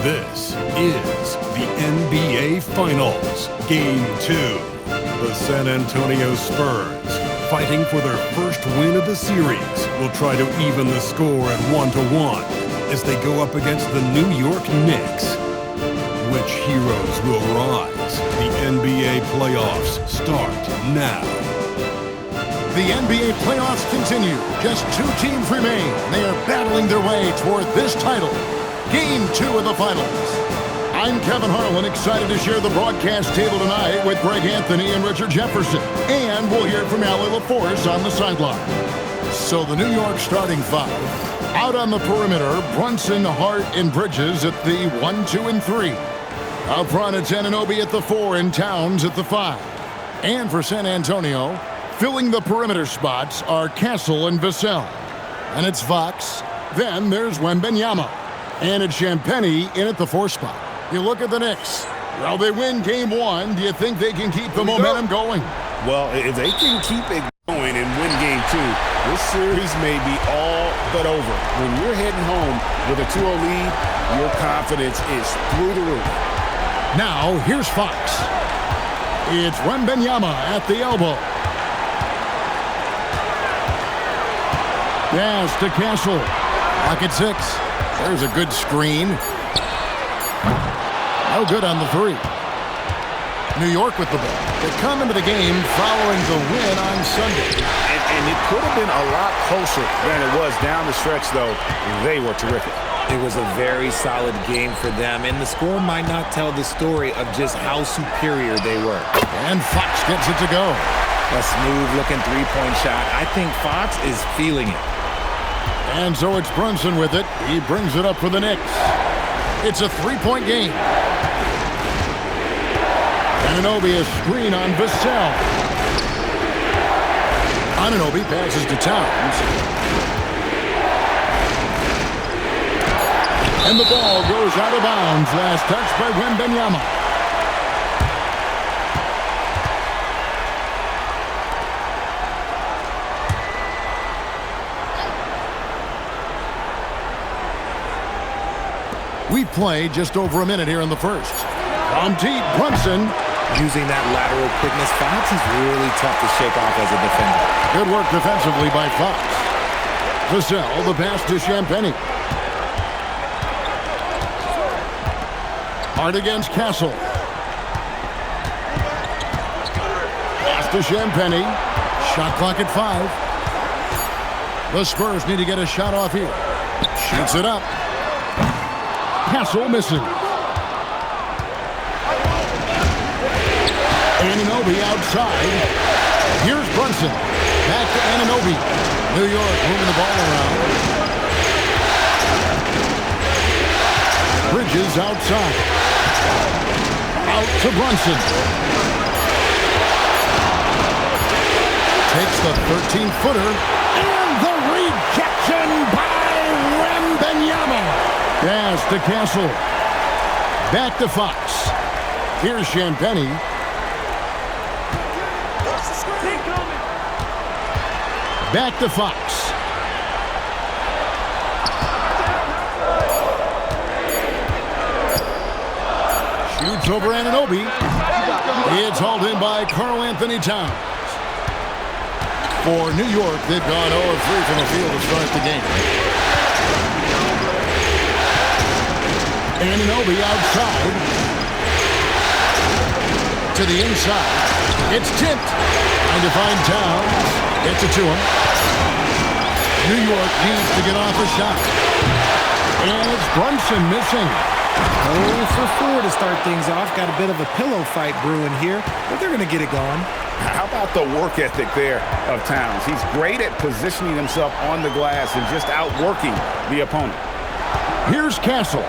This is the NBA Finals, Game 2. The San Antonio Spurs, fighting for their first win of the series, will try to even the score at 1-1 as they go up against the New York Knicks. Which heroes will rise? The NBA playoffs start now. The NBA playoffs continue. Just 2 teams remain. They are battling their way toward this title. Game 2 of the finals. I'm Kevin Harlan, excited to share the broadcast table tonight with Greg Anthony and Richard Jefferson. And we'll hear from Allie LaForce on the sideline. So the New York starting 5. Out on the perimeter, Brunson, Hart, and Bridges at the 1, 2, and 3. Up front, it's Anunoby at the 4 and Towns at the 5. And for San Antonio, filling the perimeter spots are Castle and Vassell. And it's Fox. Then there's Wembanyama. And it's Champagnie in at the 4 spot. You look at the Knicks. Well, they win Game 1. Do you think they can keep the momentum going? Well, if they can keep it going and win Game 2, this series may be all but over. When you're heading home with a 2-0 lead, your confidence is through the roof. Now, here's Fox. It's Wembanyama at the elbow. Pass to Castle. Pocket 6. There's a good screen. No good on the 3. New York with the ball. They come into the game following the win on Sunday. And it could have been a lot closer than it was down the stretch, though. They were terrific. It was a very solid game for them, and the score might not tell the story of just how superior they were. And Fox gets it to go. A smooth-looking three-point shot. I think Fox is feeling it. And so it's Brunson with it. He brings it up for the Knicks. It's a 3-point game. Anunoby a screen on Vassell. Anunoby passes to Towns. And the ball goes out of bounds. Last touch by Wembanyama. We play just over a minute here in the first. From deep, Brunson. Using that lateral quickness, Fox is really tough to shake off as a defender. Good work defensively by Fox. Vassell, the pass to Champagnie. Hard against Castle. Pass to Champagnie. Shot clock at 5. The Spurs need to get a shot off here. Shoots it up. Castle missing. Anunoby outside. Here's Brunson. Back to Anunoby. New York moving the ball around. Bridges outside. Out to Brunson. Takes the 13-footer. And the rejection by Wembanyama. Pass to Castle. Back to Fox. Here's Champagnie. Back to Fox. Shoots over Anunoby. It's hauled in by Karl Anthony Towns. For New York, they've gone 0-3 from the field to start the game. Anunoby outside. To the inside. It's tipped. Trying to find Towns. Gets it to him. New York needs to get off a shot. And it's Brunson missing. 0 for 4 to start things off. Got a bit of a pillow fight brewing here, but they're going to get it going. How about the work ethic there of Towns? He's great at positioning himself on the glass and just outworking the opponent. Here's Castle.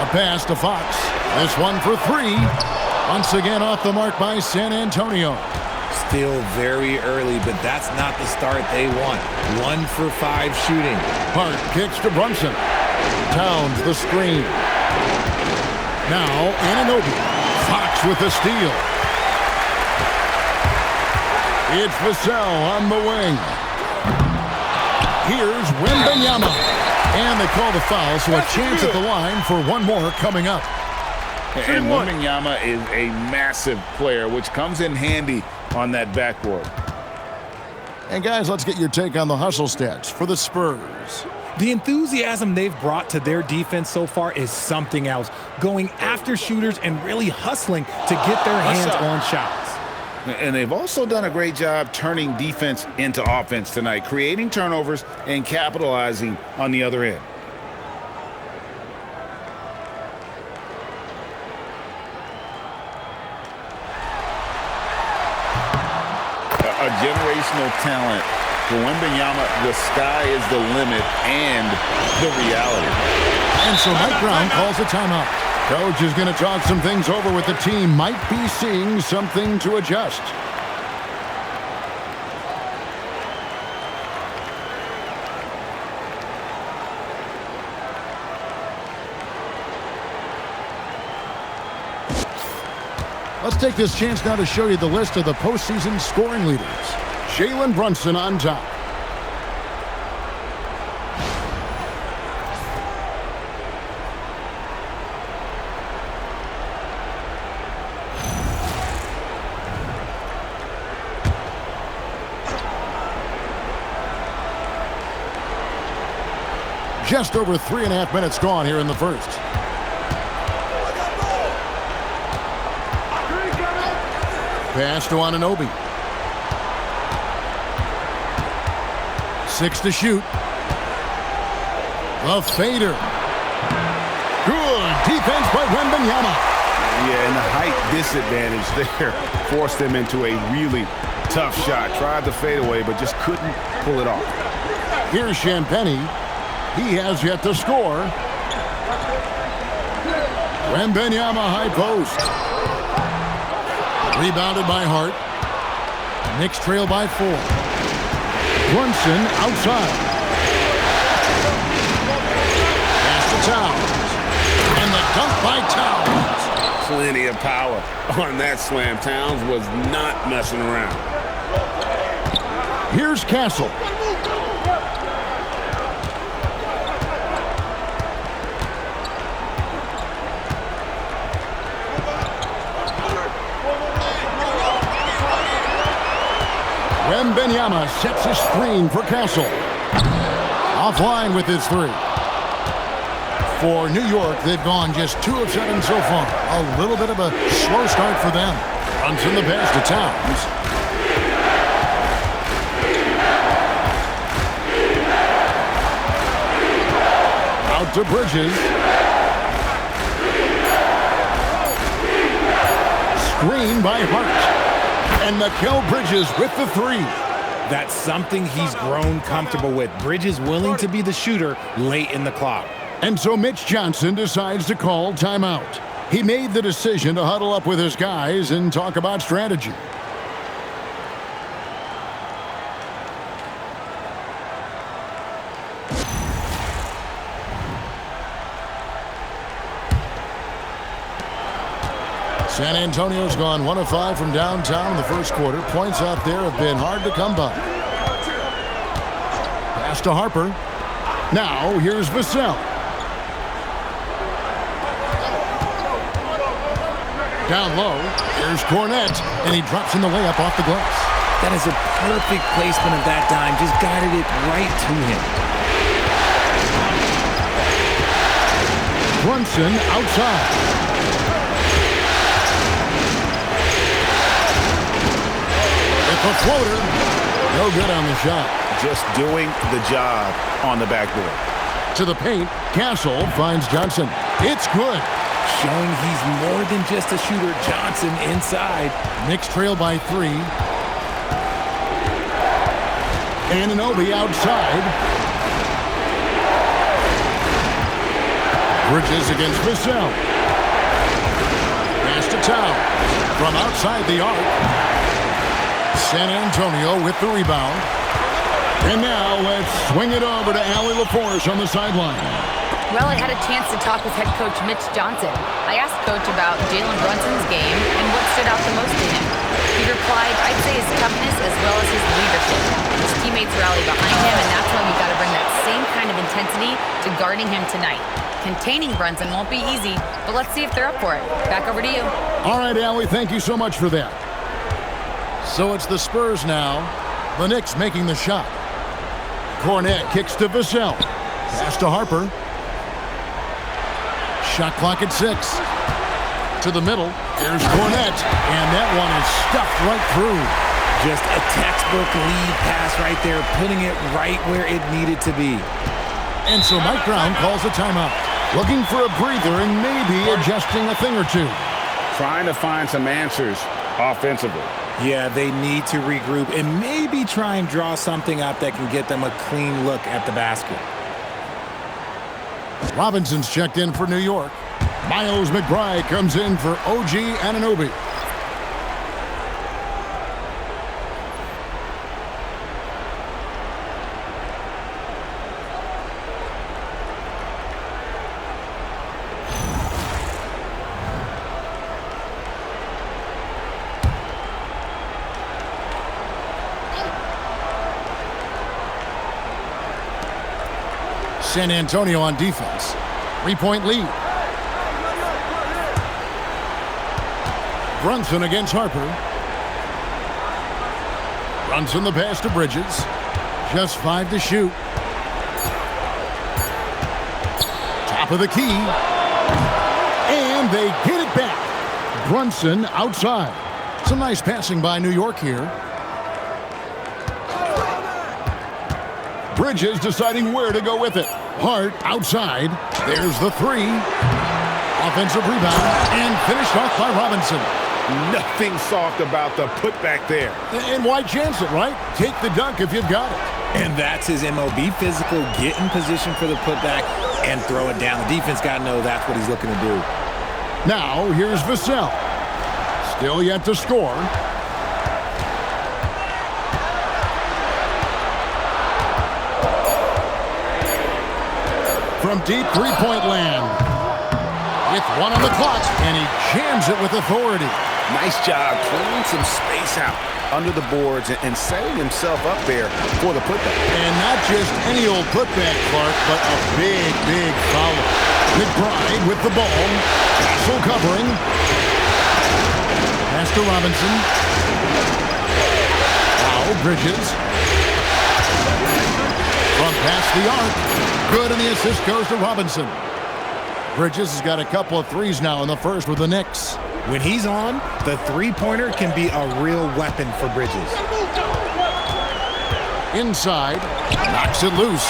A pass to Fox. This one for 3. Once again off the mark by San Antonio. Still very early, but that's not the start they want. 1 for 5 shooting. Hart kicks to Brunson. Towns the screen. Now Anunoby. Fox with the steal. It's Vassell on the wing. Here's Wembanyama. And they call the foul, so a chance at the line for one more coming up. And Wembanyama is a massive player, which comes in handy on that backboard. And guys, let's get your take on the hustle stats for the Spurs. The enthusiasm they've brought to their defense so far is something else. Going after shooters and really hustling to get their hands on shots. And they've also done a great job turning defense into offense tonight, creating turnovers and capitalizing on the other end. A generational talent. For Wembanyama, the sky is the limit and the reality. And so Mike Brown calls a timeout. Coach is going to talk some things over with the team. Might be seeing something to adjust. Let's take this chance now to show you the list of the postseason scoring leaders. Jalen Brunson on top. Just over 3.5 minutes gone here in the first. Pass to Anunoby. 6 to shoot. The fader. Good defense by Wembanyama. Yeah, and the height disadvantage there forced them into a really tough shot. Tried to fade away, but just couldn't pull it off. Here's Champagnie. He has yet to score. Wembanyama high post. Rebounded by Hart. Knicks trail by 4. Brunson outside. Pass to Towns. And the dunk by Towns. Plenty of power on that slam. Towns was not messing around. Here's Castle. Wembanyama sets a screen for Castle. Offline with his 3. For New York, they've gone just 2 of 7 so far. A little bit of a slow start for them. Brunson the pass to Towns. Out to Bridges. Screen by Hart. And Mikal Bridges with the 3. That's something he's grown comfortable with. Bridges willing to be the shooter late in the clock. And so Mitch Johnson decides to call timeout. He made the decision to huddle up with his guys and talk about strategy. San Antonio's gone 1 of 5 from downtown in the first quarter. Points out there have been hard to come by. Pass to Harper. Now here's Vassell. Down low, here's Cornette, and he drops in the layup off the glass. That is a perfect placement of that dime. Just guided it right to him. Brunson outside. A floater. No good on the shot. Just doing the job on the backboard. To the paint, Castle finds Johnson. It's good. Showing he's more than just a shooter. Johnson inside. Knicks trail by 3. Anunoby outside. Bridges against Vassell. Pass to Towns. From outside the arc. San Antonio with the rebound. And now let's swing it over to Allie LaForce on the sideline. Well, I had a chance to talk with head coach Mitch Johnson. I asked Coach about Jalen Brunson's game and what stood out the most to him. He replied, I'd say his toughness as well as his leadership. His teammates rally behind him, and that's when we got to bring that same kind of intensity intensity to guarding him tonight. Containing Brunson won't be easy, but let's see if they're up for it. Back over to you. All right, Allie, thank you so much for that. So it's the Spurs now. The Knicks making the shot. Cornet kicks to Vassell. Pass to Harper. Shot clock at 6. To the middle. Here's Cornet. And that one is stuffed right through. Just a textbook lead pass right there, putting it right where it needed to be. And so Mike Brown calls a timeout. Looking for a breather and maybe adjusting a thing or two. Trying to find some answers offensively. Yeah, they need to regroup and maybe try and draw something up that can get them a clean look at the basket. Robinson's checked in for New York. Miles McBride comes in for OG Anunoby. San Antonio on defense. 3-point lead. Brunson against Harper. Brunson the pass to Bridges. Just 5 to shoot. Top of the key. And they get it back. Brunson outside. Some nice passing by New York here. Bridges deciding where to go with it. Hart outside. There's the 3. Offensive rebound and finished off by Robinson. Nothing soft about the putback there. And why chance it, right? Take the dunk if you've got it. And that's his MO. Be physical, get in position for the putback, and throw it down. The defense got to know that's what he's looking to do. Now, here's Vassell. Still yet to score. From deep three-point land. With 1 on the clock, and he jams it with authority. Nice job clearing some space out under the boards and setting himself up there for the putback. And not just any old putback, Clark, but a big, big foul. McBride with the ball. Castle covering. Pass to Robinson. Foul, Bridges. From past the arc. Good, and the assist goes to Robinson. Bridges has got a couple of threes now in the first with the Knicks. When he's on, the three-pointer can be a real weapon for Bridges. Inside, knocks it loose.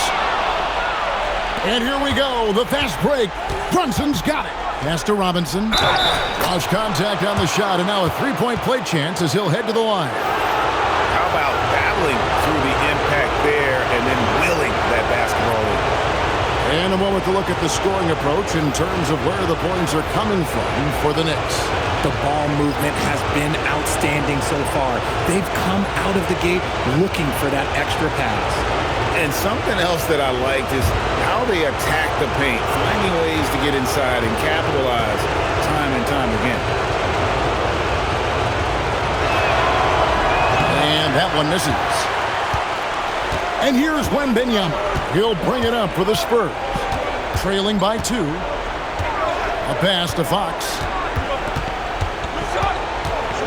And here we go, the fast break. Brunson's got it. Pass to Robinson. Lost contact on the shot, and now a three-point play chance as he'll head to the line. How about battling through the impact there and then willing that basketball in? And a moment to look at the scoring approach in terms of where the points are coming from for the Knicks. The ball movement has been outstanding so far. They've come out of the gate looking for that extra pass. And something else that I liked is how they attack the paint, finding ways to get inside and capitalize time and time again. And that one misses. And here's Wembanyama. He'll bring it up for the Spurs. Trailing by 2. A pass to Fox.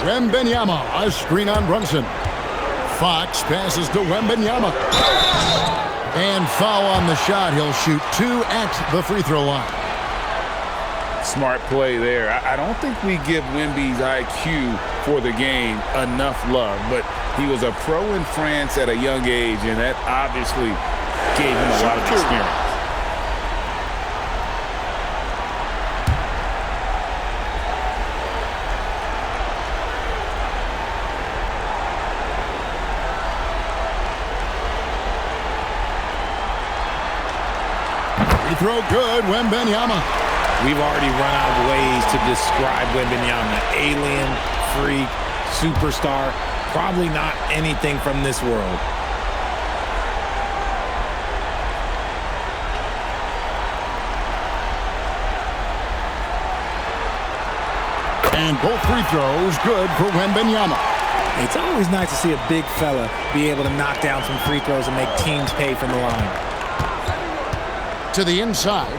Wembanyama, a screen on Brunson. Fox passes to Wembanyama. And foul on the shot. He'll shoot 2 at the free throw line. Smart play there. I don't think we give Wemby's IQ for the game enough love, but he was a pro in France at a young age, and that obviously gave him a lot of experience. Free throw good, Wembanyama. We've already run out of ways to describe Wembanyama. Alien, freak, superstar. Probably not anything from this world. And both free throws good for Wembanyama. It's always nice to see a big fella be able to knock down some free throws and make teams pay from the line. to the inside.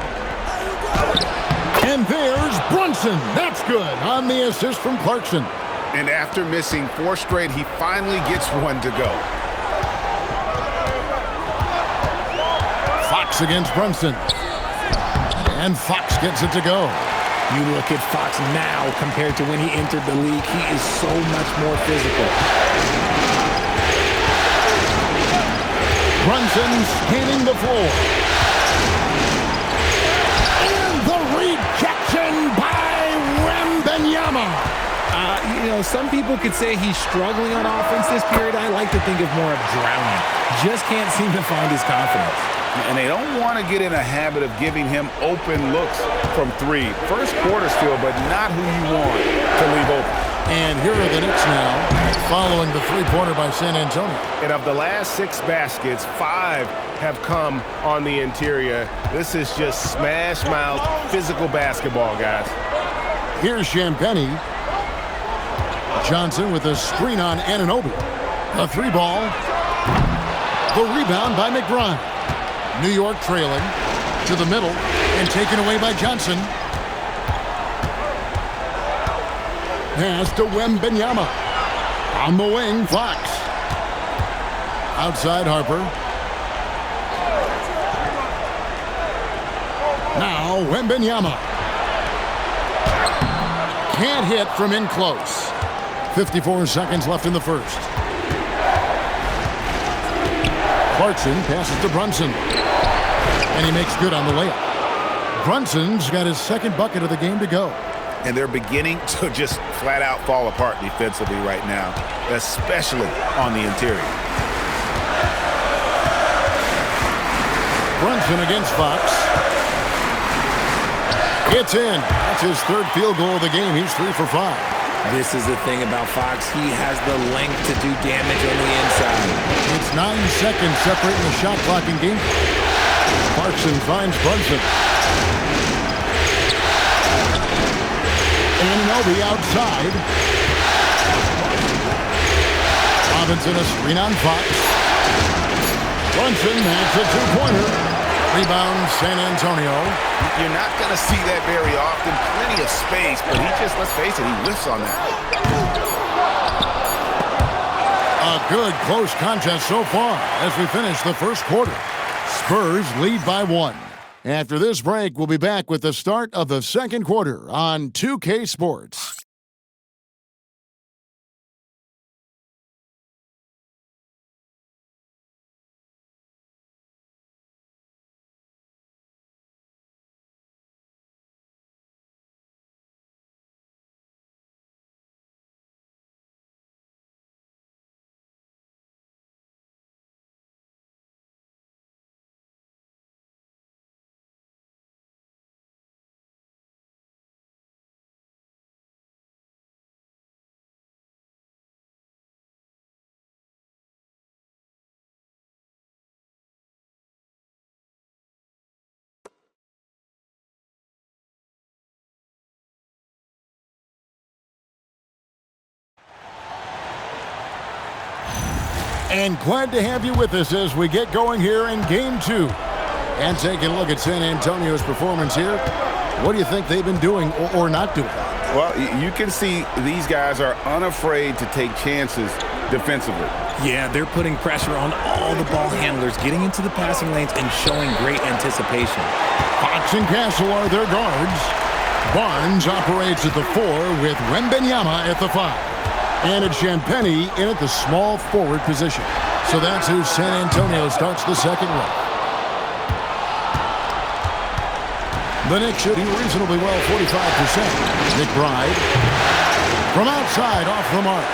And there's Brunson. That's good on the assist from Clarkson. And after missing 4 straight, he finally gets one to go. Fox against Brunson. And Fox gets it to go. You look at Fox now compared to when he entered the league. He is so much more physical. Brunson scanning the floor. And the rejection by Wembanyama. Some people could say he's struggling on offense this period. I like to think of more of drowning. Just can't seem to find his confidence. And they don't want to get in a habit of giving him open looks from 3. First quarter still, but not who you want to leave open. And here are the Knicks now, following the three-pointer by San Antonio. And of the last 6 baskets, 5 have come on the interior. This is just smash-mouth, physical basketball, guys. Here's Champagny. Johnson with a screen on Anunoby. A 3-ball. The rebound by McBride. New York trailing to the middle and taken away by Johnson. Pass to Wembanyama. On the wing, Fox. Outside Harper. Now Wembanyama. Can't hit from in close. 54 seconds left in the first. Clarkson passes to Brunson. And he makes good on the layup. Brunson's got his second bucket of the game to go. And they're beginning to just flat out fall apart defensively right now, especially on the interior. Brunson against Fox. It's in. That's his 3rd field goal of the game. He's 3 for 5. This is the thing about Fox. He has the length to do damage on the inside. It's 9 seconds separating the shot clock in game. Clarkson finds Brunson. Anunoby outside. Robinson a screen on Fox. Brunson makes a 2-pointer. Rebound San Antonio. You're not going to see that very often. Plenty of space, but he just, let's face it, he whiffs on that. A good close contest so far as we finish the first quarter. Spurs lead by 1. After this break, we'll be back with the start of the second quarter on 2K Sports. And glad to have you with us as we get going here in Game 2. And taking a look at San Antonio's performance here. What do you think they've been doing or not doing? Well, you can see these guys are unafraid to take chances defensively. Yeah, they're putting pressure on all the ball handlers, getting into the passing lanes and showing great anticipation. Fox and Castle are their guards. Barnes operates at the 4 with Wembanyama at the 5. And it's Champagny in at the small forward position. So that's who San Antonio starts the second with. The Knicks shooting reasonably well, 45%. McBride from outside off the mark.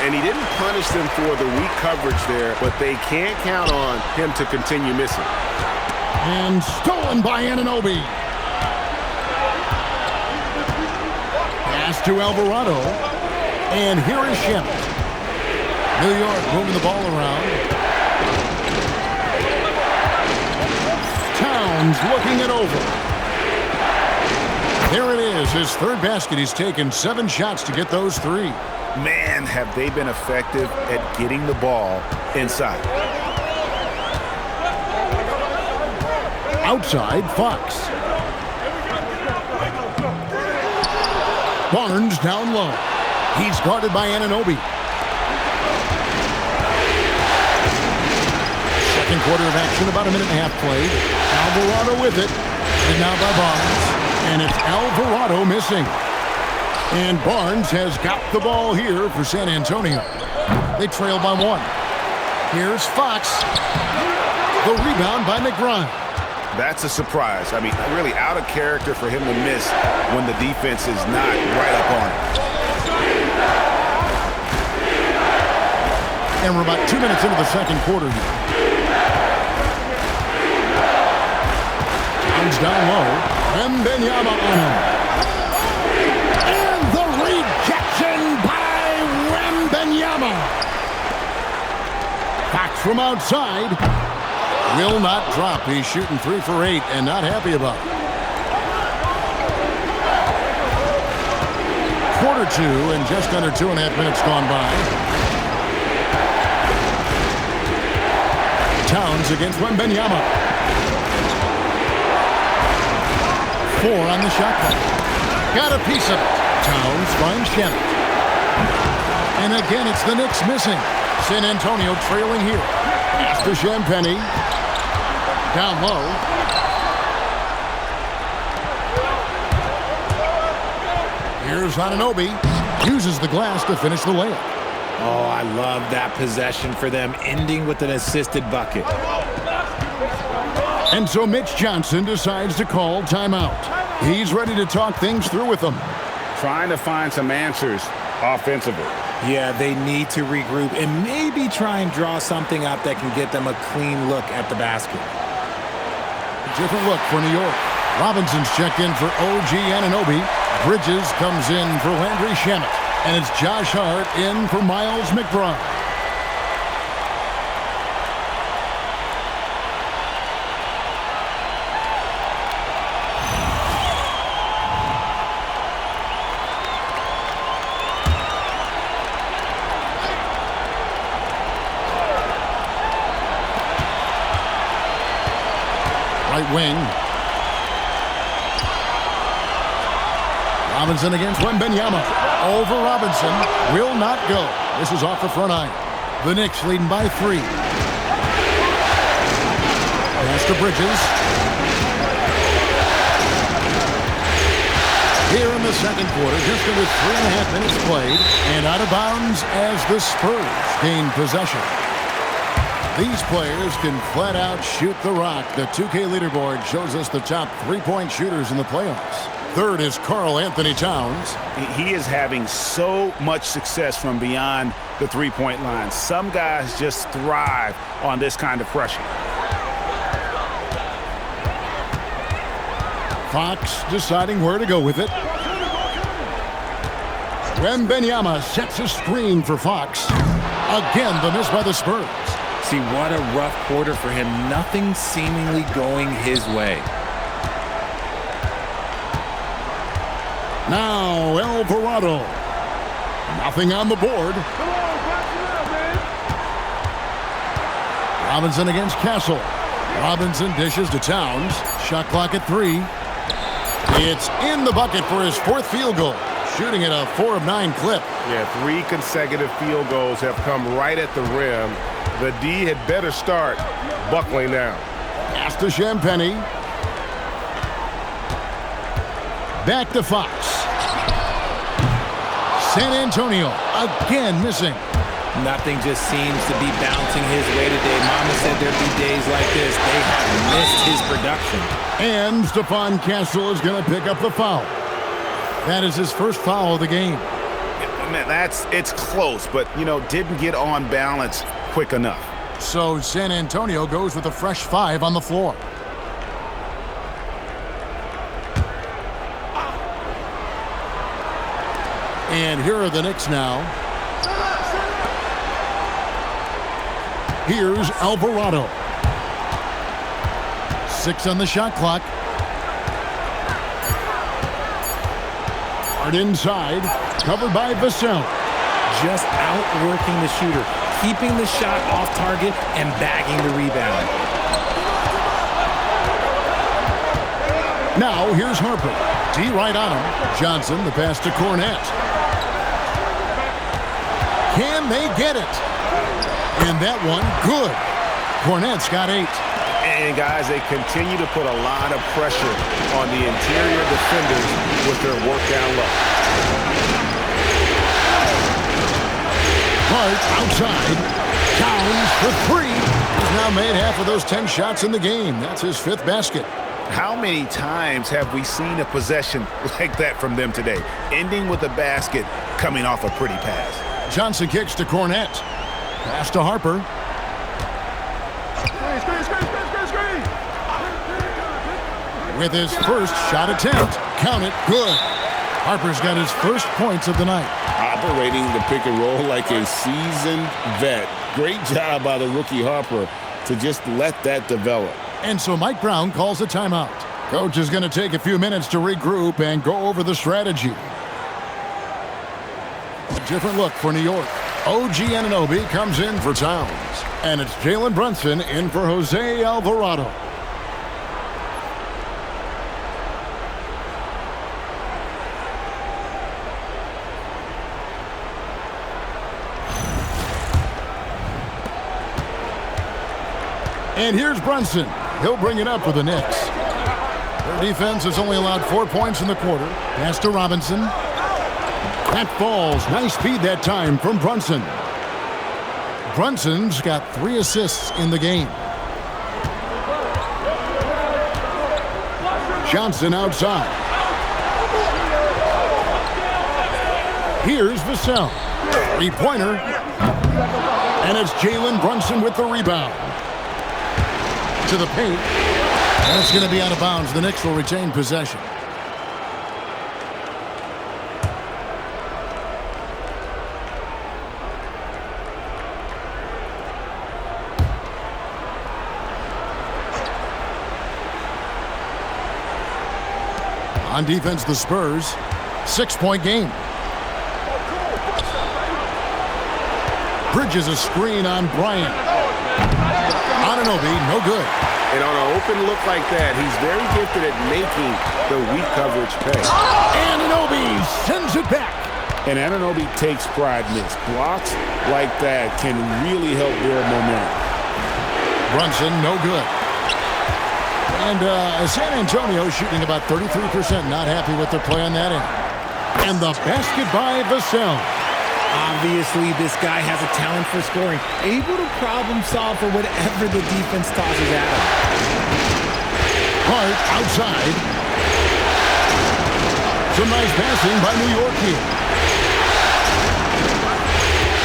And he didn't punish them for the weak coverage there, but they can't count on him to continue missing. And stolen by Anunoby. Pass to Alvarado. And here is Shem. New York moving the ball around. Towns looking it over. There it is, his 3rd basket. He's taken 7 shots to get those 3. Man, have they been effective at getting the ball inside. Outside, Fox. Barnes down low. He's guarded by Anunoby. Second quarter of action, about a minute and a half played. Alvarado with it. And now by Barnes. And it's Alvarado missing. And Barnes has got the ball here for San Antonio. They trail by 1. Here's Fox. The rebound by McBride. That's a surprise. I mean, really out of character for him to miss when the defense is not right up on him. And we're about 2 minutes into the second quarter here. Towns down low. Wembanyama on him. And the rejection by Wembanyama. Back from outside. Will not drop. He's shooting 3 for 8 and not happy about it. Quarter 2 and just under 2.5 minutes gone by. Towns against Wembanyama. 4 on the shot clock. Got a piece of it. Towns finds Shannon. And again, it's the Knicks missing. San Antonio trailing here. After Champagny. Down low. Here's Anunoby. Uses the glass to finish the layup. Oh, I love that possession for them, ending with an assisted bucket. And so Mitch Johnson decides to call timeout. He's ready to talk things through with them. Trying to find some answers offensively. Yeah, they need to regroup and maybe try and draw something up that can get them a clean look at the basket. Different look for New York. Robinson's checked in for OG Anunoby. Bridges comes in for Landry Shamet. And it's Josh Hart in for Miles McBride. Right wing. Robinson against Wembanyama. Over Robinson. Will not go. This is off the front iron. The Knicks leading by 3. Pass to Bridges. Here in the second quarter, just under 3.5 minutes played, and out of bounds as the Spurs gain possession. These players can flat out shoot the rock. The 2K leaderboard shows us the top 3-point shooters in the playoffs. Third is Karl Anthony Towns. He is having so much success from beyond the three-point line. Some guys just thrive on this kind of pressure. Fox deciding where to go with it. Wembanyama sets a screen for Fox. Again, the miss by the Spurs. See, what a rough quarter for him. Nothing seemingly going his way. Now, Alvarado. Nothing on the board. Robinson against Castle. Robinson dishes to Towns. Shot clock at 3. It's in the bucket for his 4th field goal. Shooting at a 4 of 9 clip. Yeah, 3 consecutive field goals have come right at the rim. The D had better start buckling down. Pass to Champagny. Back to Fox. San Antonio again missing. Nothing just seems to be bouncing his way today. Mama said there'd be days like this. They have missed his production. And Stephon Castle is going to pick up the foul. That is his first foul of the game. Man, it's close, but, didn't get on balance quick enough. So San Antonio goes with a fresh 5 on the floor. And here are the Knicks now. Here's Alvarado. 6 on the shot clock. Hard inside. Covered by Vassell. Just outworking the shooter, keeping the shot off target and bagging the rebound. Now here's Harper. D right on him. Johnson, the pass to Cornette. Can they get it? And that one, good. Cornette's got 8. And guys, they continue to put a lot of pressure on the interior defenders with their work down low. Hart outside. Towns for 3. He's now made half of those 10 shots in the game. That's his 5th basket. How many times have we seen a possession like that from them today, ending with a basket coming off a pretty pass? Johnson kicks to Cornette. Pass to Harper. With his first shot attempt. Count it. Good. Harper's got his first points of the night. Operating the pick and roll like a seasoned vet. Great job by the rookie Harper to just let that develop. And so Mike Brown calls a timeout. Coach is going to take a few minutes to regroup and go over the strategy. A different look for New York. OG Anunoby comes in for Towns. And it's Jalen Brunson in for Jose Alvarado. And here's Brunson. He'll bring it up for the Knicks. Their defense has only allowed 4 points in the quarter. Pass to Robinson. That falls. Nice speed that time from Brunson. Brunson's got 3 assists in the game. Johnson outside. Here's Vassell. 3-pointer. And it's Jalen Brunson with the rebound. To the paint. That's going to be out of bounds. The Knicks will retain possession. On defense, the Spurs. 6-point game. Bridges a screen on Bryant. Anunoby, no good. And on an open look like that, he's very gifted at making the weak coverage pay. Anunoby sends it back. And Anunoby takes pride in this. Blocks like that can really help build momentum. Brunson, no good. And San Antonio shooting about 33%. Not happy with their play on that end. And the basket by Vassell. Obviously, this guy has a talent for scoring, able to problem solve for whatever the defense tosses at him. Hart outside. Some nice passing by New York here.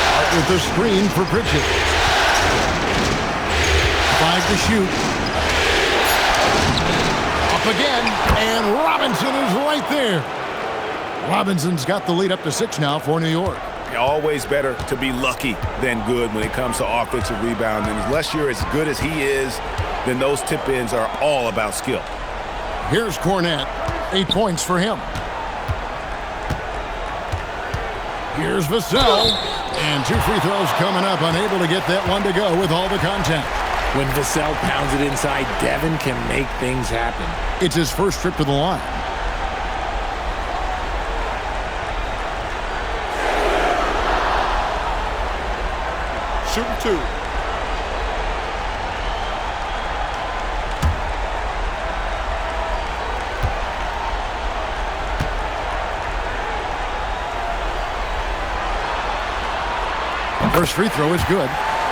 Hart with the screen for Bridges. 5 to shoot. Up again, and Robinson is right there. Robinson's got the lead up to 6 now for New York. Always better to be lucky than good when it comes to offensive rebound. And unless you're as good as he is, then those tip-ins are all about skill. Here's Cornette. 8 points for him. Here's Vassell. And 2 free throws coming up. Unable to get that one to go with all the contact. When Vassell pounds it inside, Devin can make things happen. It's his first trip to the line. Shooting 2. First free throw is good.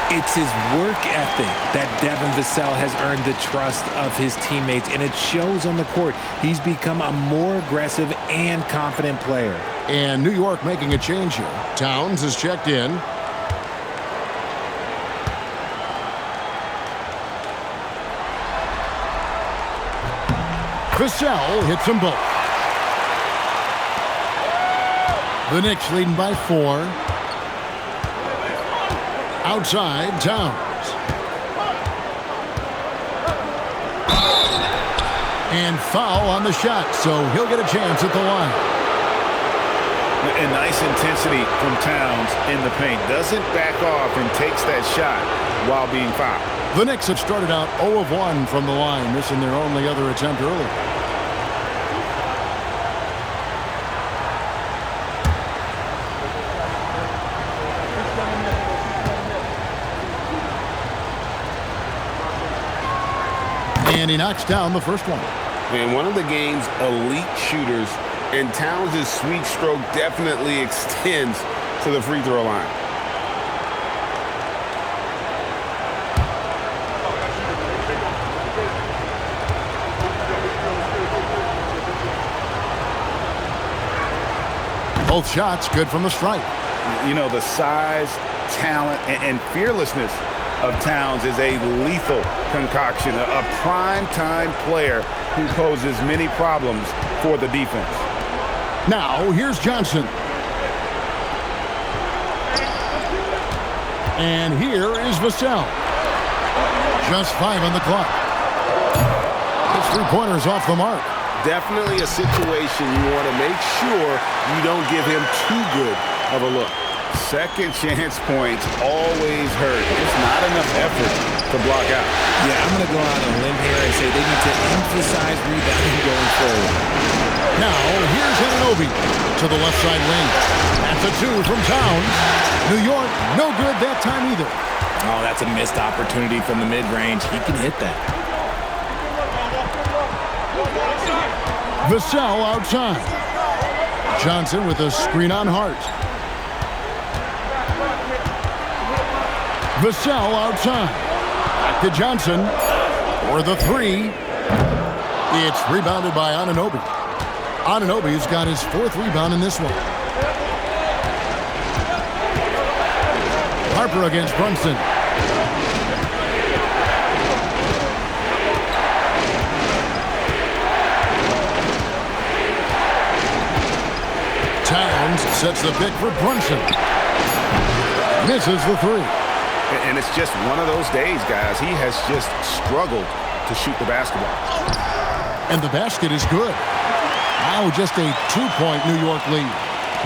It's his work ethic that Devin Vassell has earned the trust of his teammates, and it shows on the court. He's become a more aggressive and confident player. And New York making a change here. Towns is checked in. Vassell hits them both. The Knicks leading by 4. Outside, Towns. And foul on the shot, so he'll get a chance at the line. And nice intensity from Towns in the paint. Doesn't back off and takes that shot while being fouled. The Knicks have started out 0 of 1 from the line, missing their only other attempt earlier. And he knocks down the first one. And one of the game's elite shooters, and Towns' sweet stroke definitely extends to the free throw line. Both shots good from the stripe. You know, the size, talent, and fearlessness of Towns is a lethal concoction, a prime-time player who poses many problems for the defense. Now, here's Johnson. And here is Vassell. Just 5 on the clock. His three-pointer's off the mark. Definitely a situation you want to make sure you don't give him too good of a look. Second chance points always hurt. Just not enough effort to block out. Yeah, I'm going to go out on a limb here and say they need to emphasize rebounding going forward. Now, here's Anunoby to the left side wing. That's a 2 from Towns. New York, no good that time either. Oh, that's a missed opportunity from the mid-range. He can hit that. Vassell outside. Johnson with a screen on Hart. Vassell outside. Back to Johnson for the 3. It's rebounded by Anunoby. Anunoby's got his 4th rebound in this one. Harper against Brunson. Towns sets the pick for Brunson. Misses the 3. And it's just one of those days, guys. He has just struggled to shoot the basketball. And the basket is good. Now just a 2-point New York lead.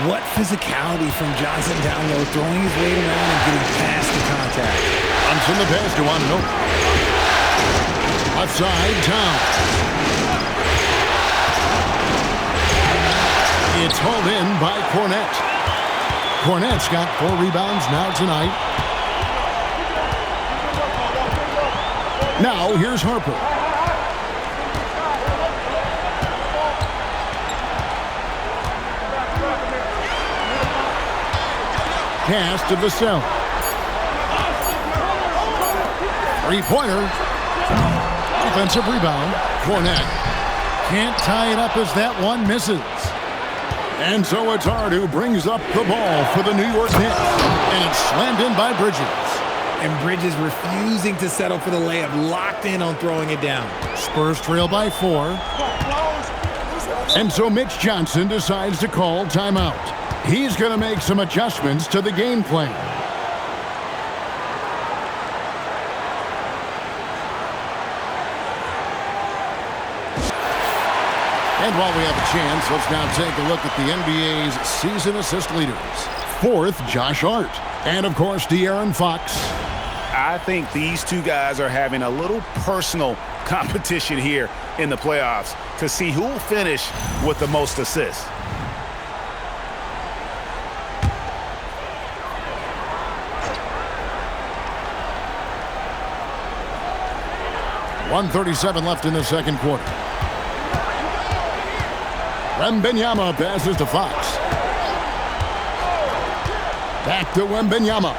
What physicality from Johnson down low, throwing his weight around and getting past the contact. Brunson the pass to Anunoby. Left side, Towns. It's hauled in by Cornette. Cornette's got 4 rebounds now tonight. Now, here's Harper. Pass to Vassell. 3-pointer. Offensive rebound. Cornette can't tie it up as that one misses. And so it's Hart who brings up the ball for the New York Knicks. And it's slammed in by Bridges. And Bridges refusing to settle for the layup, locked in on throwing it down. Spurs trail by 4. And so Mitch Johnson decides to call timeout. He's going to make some adjustments to the game plan. And while we have a chance, let's now take a look at the NBA's season assist leaders. 4th, Josh Hart. And, of course, De'Aaron Fox. I think these two guys are having a little personal competition here in the playoffs to see who will finish with the most assists. .137 left in the second quarter. Wembanyama passes to Fox. Back to Wembanyama.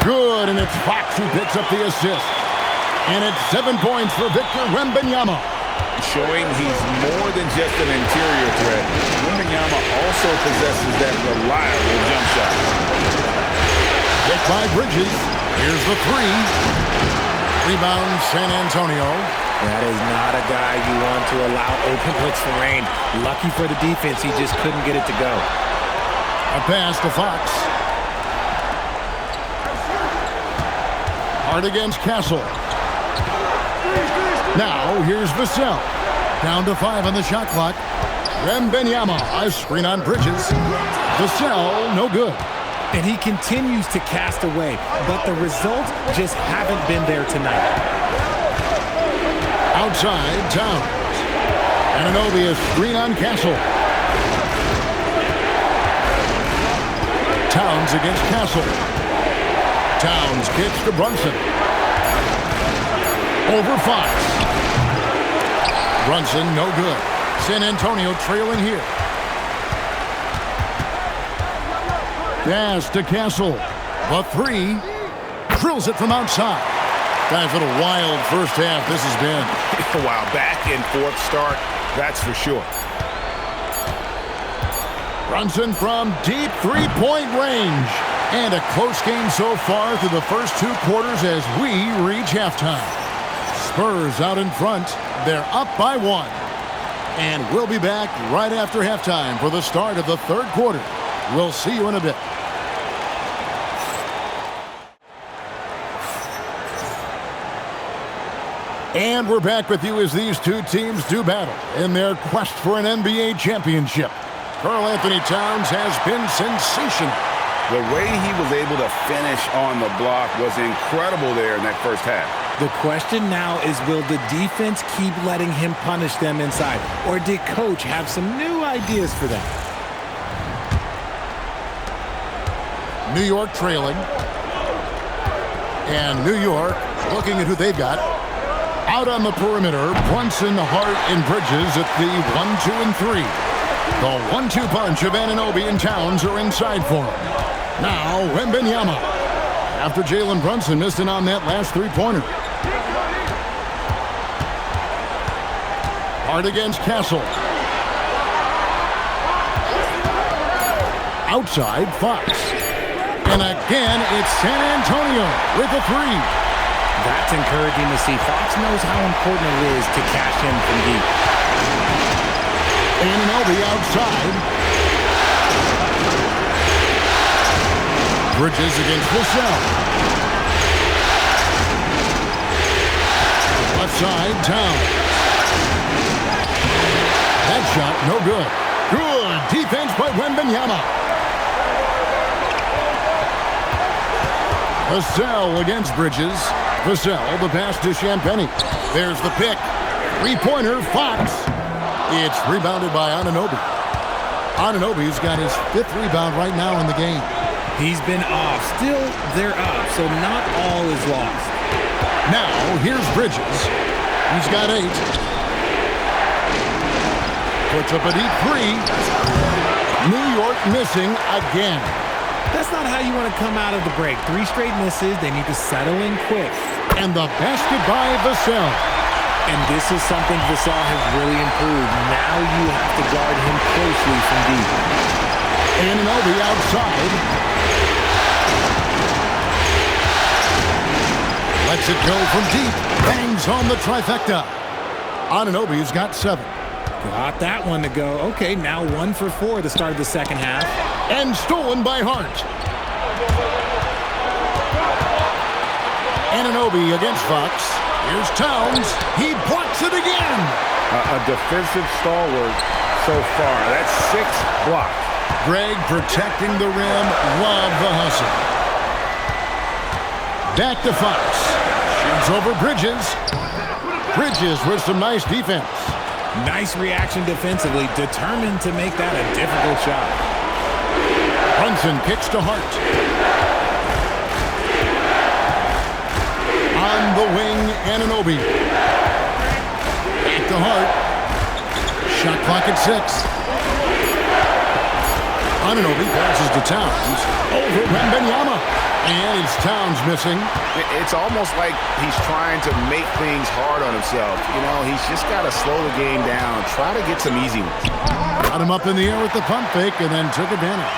Good, and it's Fox who picks up the assist. And it's 7 points for Victor Wembanyama. Showing he's more than just an interior threat. Wembanyama also possesses that reliable jump shot. Hit by Bridges. Here's the 3. Rebound, San Antonio. That is not a guy you want to allow open looks for rain. Lucky for the defense, he just couldn't get it to go. A pass to Fox. Hart against Castle. Now, here's Vassell. Down to 5 on the shot clock. Wembanyama, a screen on Bridges. Vassell, no good. And he continues to cast away, but the results just haven't been there tonight. Outside, Towns. Anunoby, a screen on Castle. Towns against Castle. Towns kicks to Brunson. Over Fox. Brunson, no good. San Antonio trailing here. Pass to Castle. The three. Drills it from outside. Guys, what a wild first half this has been. Wow, back and forth start, that's for sure. Brunson from deep three-point range. And a close game so far through the first 2 quarters as we reach halftime. Spurs out in front. They're up by 1. And we'll be back right after halftime for the start of the 3rd quarter. We'll see you in a bit. And we're back with you as these 2 teams do battle in their quest for an NBA championship. Karl-Anthony Towns has been sensational. The way he was able to finish on the block was incredible there in that first half. The question now is, will the defense keep letting him punish them inside? Or did Coach have some new ideas for them? New York trailing. And New York looking at who they've got. Out on the perimeter, Brunson, Hart, and Bridges at the 1, 2, and 3. The 1-2 punch of Anunoby and Towns are inside for him. Now, Wembanyama. After Jalen Brunson missed it on that last 3-pointer. Hart against Castle. Outside, Fox. And again, it's San Antonio with a 3. That's encouraging to see. Fox knows how important it is to cash in from deep. Anunoby outside. Bridges against Vassell. Left side, Towns. That shot, no good. Good defense by Wembanyama. Vassell against Bridges. Vassell, the pass to Champagny. There's the pick. 3-pointer, Fox. It's rebounded by Anunoby. Anunoby's got his 5th rebound right now in the game. He's been off. Still, they're up, so not all is lost. Now, here's Bridges. He's got 8. Puts up a deep 3. New York missing again. That's not how you want to come out of the break. 3 straight misses. They need to settle in quick. And the basket by Vassell. And this is something Vassell has really improved. Now you have to guard him closely from deep. Anunoby outside. Lets it go from deep. Bangs home the trifecta. Anunoby's got 7. Got that one to go. Okay, now 1 for 4 to start the second half. And stolen by Hart. Anunoby against Fox. Here's Towns. He blocks it again. A defensive stalwart so far. That's 6 blocks. Greg protecting the rim. Love the hustle. Back to Fox. Shoots over Bridges. Bridges with some nice defense. Nice reaction defensively. Determined to make that a difficult shot. Brunson kicks to Hart. On the wing, Anunoby. Back to Hart. Shot clock at 6. Anunoby passes to Towns. Over Wembanyama. And it's Towns missing. It's almost like he's trying to make things hard on himself. You know, he's just got to slow the game down. Try to get some easy ones. Got him up in the air with the pump fake and then took advantage.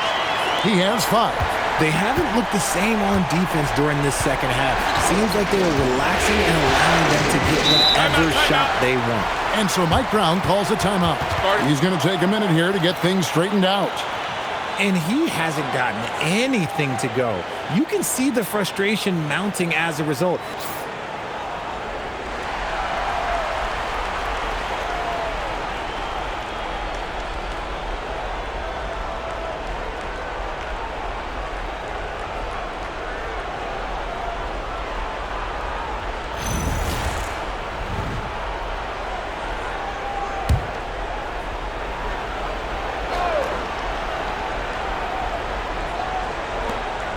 He has 5. They haven't looked the same on defense during this second half. Seems like they were relaxing and allowing them to get whatever shot they want. And so Mike Brown calls a timeout. He's going to take a minute here to get things straightened out. And he hasn't gotten anything to go. You can see the frustration mounting as a result.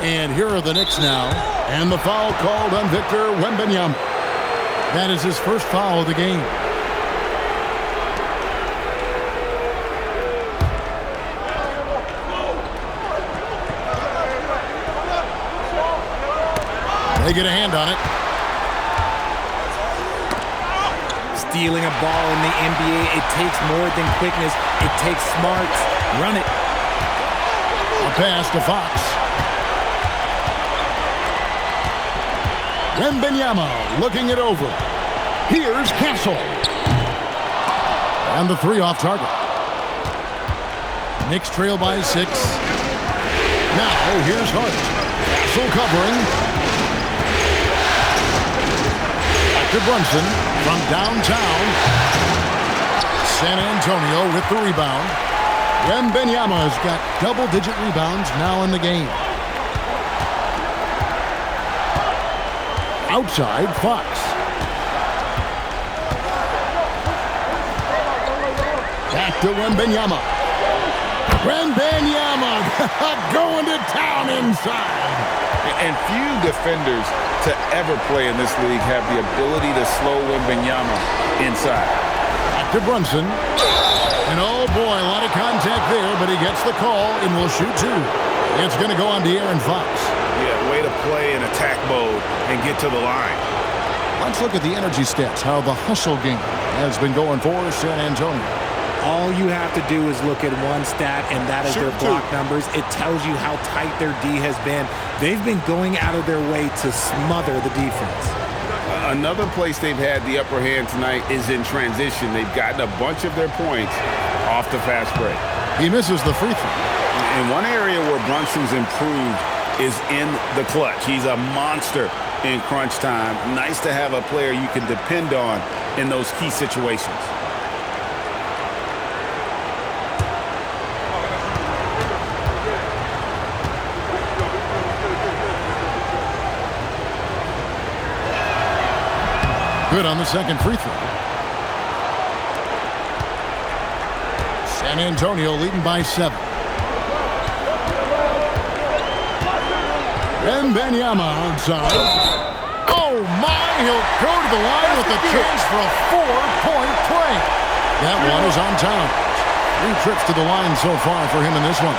And here are the Knicks now. And the foul called on Victor Wembanyama. That is his first foul of the game. They get a hand on it. Stealing a ball in the NBA, it takes more than quickness. It takes smarts. Run it. A pass to Fox. Wembanyama looking it over. Here's Castle. And the three off target. Knicks trail by 6. Now here's Hart. Castle covering. To Brunson from downtown. San Antonio with the rebound. Wembanyama has got double-digit rebounds now in the game. Outside, Fox. Back to Wembanyama. Wembanyama going to town inside. And few defenders to ever play in this league have the ability to slow Wembanyama inside. Back to Brunson. And oh boy, a lot of contact there, but he gets the call and will shoot two. It's going to go on to Aaron Fox. Yeah, way to play in attack mode and get to the line. Let's look at the energy stats, how the hustle game has been going for San Antonio. All you have to do is look at one stat, and that is their block numbers. It tells you how tight their D has been. They've been going out of their way to smother the defense. Another place they've had the upper hand tonight is in transition. They've gotten a bunch of their points off the fast break. He misses the free throw. And one area where Brunson's improved is in the clutch. He's a monster in crunch time. Nice to have a player you can depend on in those key situations. Good on the second free throw. San Antonio leading by 7. Wembanyama outside. Oh my, he'll go to the line with a chance for a 4-point play. That one is on time. 3 trips to the line so far for him in this one.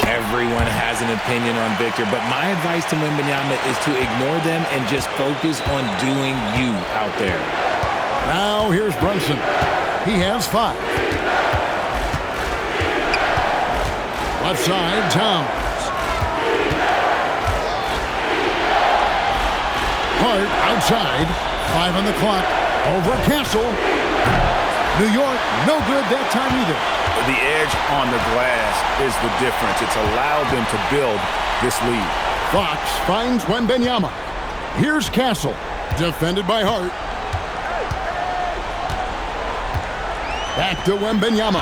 Everyone has an opinion on Victor, but my advice to Wembanyama is to ignore them and just focus on doing you out there. Now here's Brunson. He has 5. Left side, Towns. Hart outside. 5 on the clock. Over Castle. New York, no good that time either. The edge on the glass is the difference. It's allowed them to build this lead. Fox finds Wembanyama. Here's Castle. Defended by Hart. Back to Wembanyama.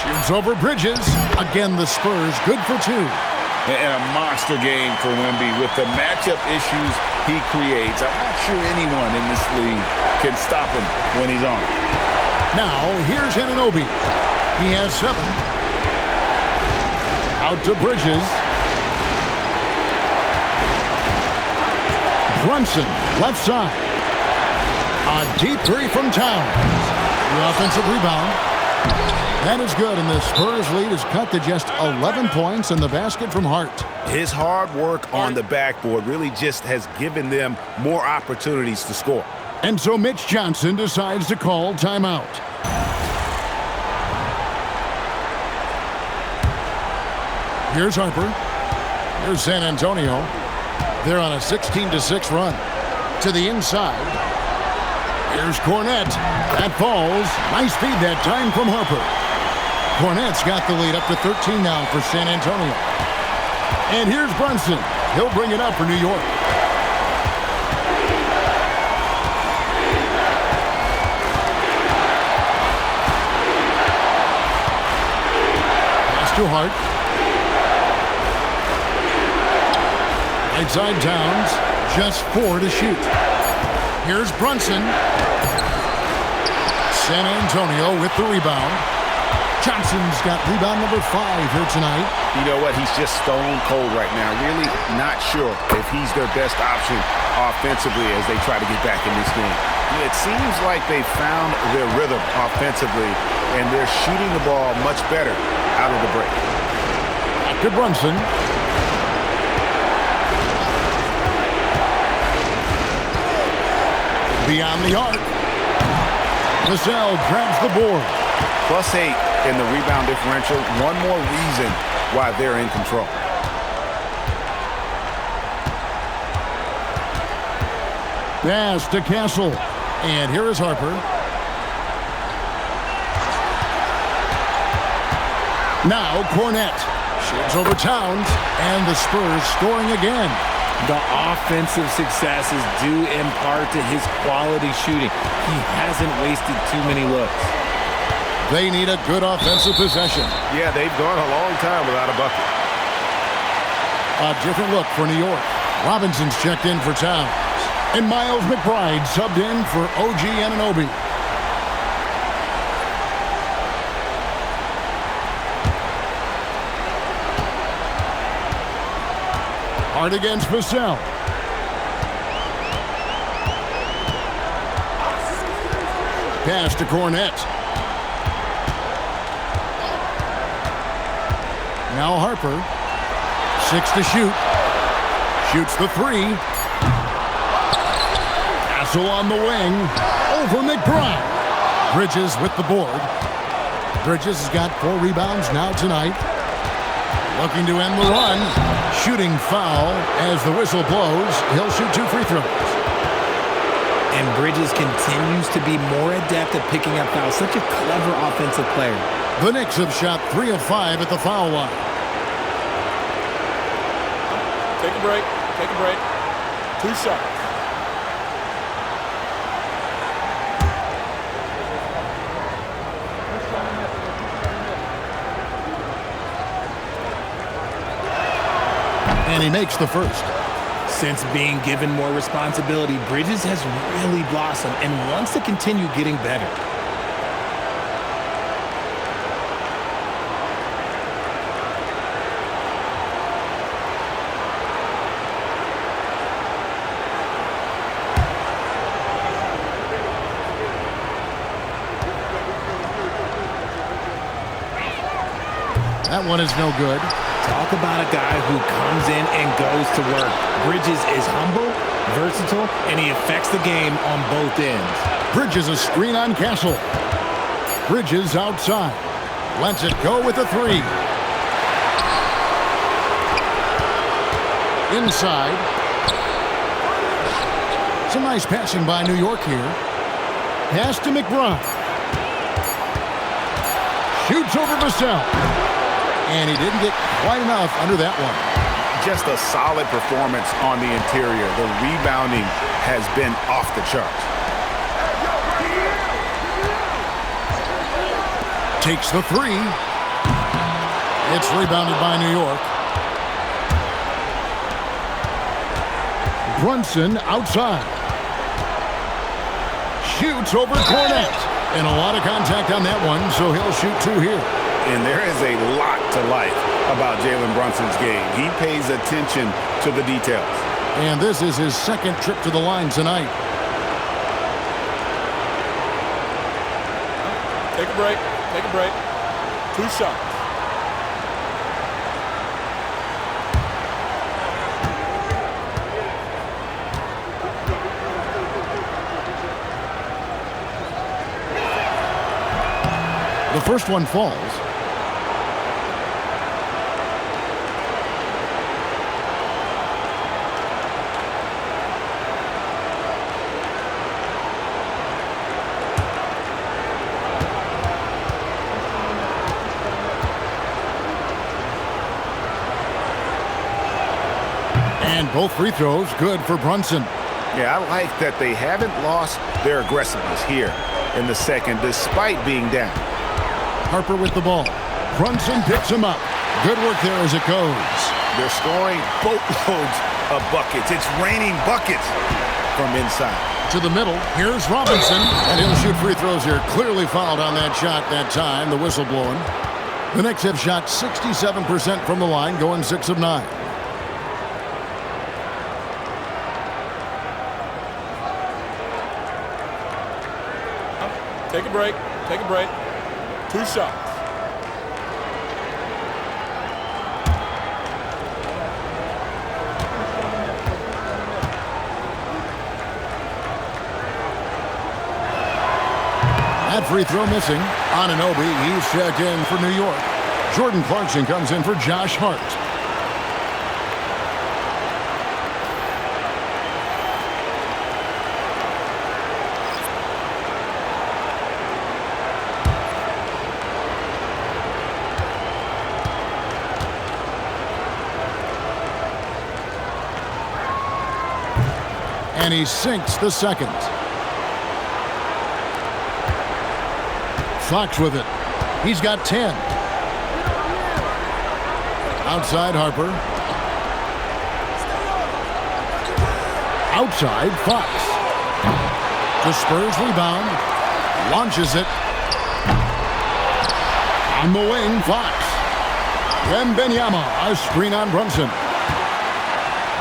Shoots over Bridges. Again, the Spurs good for 2. And a monster game for Wemby with the matchup issues he creates. I'm not sure anyone in this league can stop him when he's on. Now, here's Anunoby. He has 7. Out to Bridges. Brunson, left side. A deep 3 from Towns. The offensive rebound. That is good, and the Spurs lead is cut to just 11 points in the basket from Hart. His hard work on the backboard really just has given them more opportunities to score. And so Mitch Johnson decides to call timeout. Here's Harper. Here's San Antonio. They're on a 16-6 run. To the inside. Here's Cornette. That falls. Nice feed that time from Harper. Cornette's got the lead up to 13 now for San Antonio. And here's Brunson. He'll bring it up for New York. to Hart. Right side Towns. Just 4 to shoot. Here's Brunson. San Antonio with the rebound. Johnson's got rebound number 5 here tonight. You know what? He's just stone cold right now. Really not sure if he's their best option offensively as they try to get back in this game. It seems like they found their rhythm offensively, and they're shooting the ball much better out of the break. Back to Brunson. Beyond the arc. Vassell grabs the board. +8 in the rebound differential. One more reason why they're in control. Pass to Castle. And here is Harper. Now Cornette. Shoots over Towns. And the Spurs scoring again. The offensive success is due in part to his quality shooting. He hasn't wasted too many looks. They need a good offensive possession. Yeah, they've gone a long time without a bucket. A different look for New York. Robinson's checked in for Towns. And Miles McBride subbed in for OG Anunoby. Hard against Vassell. Pass to Cornette. Now Harper. 6 to shoot. Shoots the 3. Castle on the wing. Over McBride. Bridges with the board. Bridges has got 4 rebounds now tonight. Looking to end the run. Shooting foul as the whistle blows. He'll shoot 2 free throws. And Bridges continues to be more adept at picking up fouls. Such a clever offensive player. The Knicks have shot 3 of 5 at the foul line. Take a break. Take a break. 2 shots. And he makes the first. Since being given more responsibility, Bridges has really blossomed and wants to continue getting better. That one is no good. Talk about a guy who comes in and goes to work. Bridges is humble, versatile, and he affects the game on both ends. Bridges a screen on Castle. Bridges outside. Lets it go with a 3. Inside. Some nice passing by New York here. Pass to McBride. Shoots over Vassell. And he didn't get quite enough under that one. Just a solid performance on the interior. The rebounding has been off the charts. Takes the 3. It's rebounded by New York. Brunson outside. Shoots over Cornette. And a lot of contact on that one, so he'll shoot 2 here. And there is a lot to like about Jalen Brunson's game. He pays attention to the details. And this is his 2nd trip to the line tonight. Take a break. Take a break. 2 shots. The first one falls. And both free throws good for Brunson. Yeah, I like that they haven't lost their aggressiveness here in the second despite being down. Harper with the ball. Brunson picks him up. Good work there as it goes. They're scoring boatloads of buckets. It's raining buckets from inside. To the middle, here's Robinson, and he'll shoot free throws here. Clearly fouled on that shot that time, the whistle blowing. The Knicks have shot 67% from the line, going 6 of 9. Take a break. Take a break. 2 shots. That free throw missing. Anunoby, he's checked in for New York. Jordan Clarkson comes in for Josh Hart. And he sinks the second. Fox with it. He's got 10. Outside Harper. Outside Fox. The Spurs rebound. Launches it. On the wing, Fox. Wembanyama, a screen on Brunson.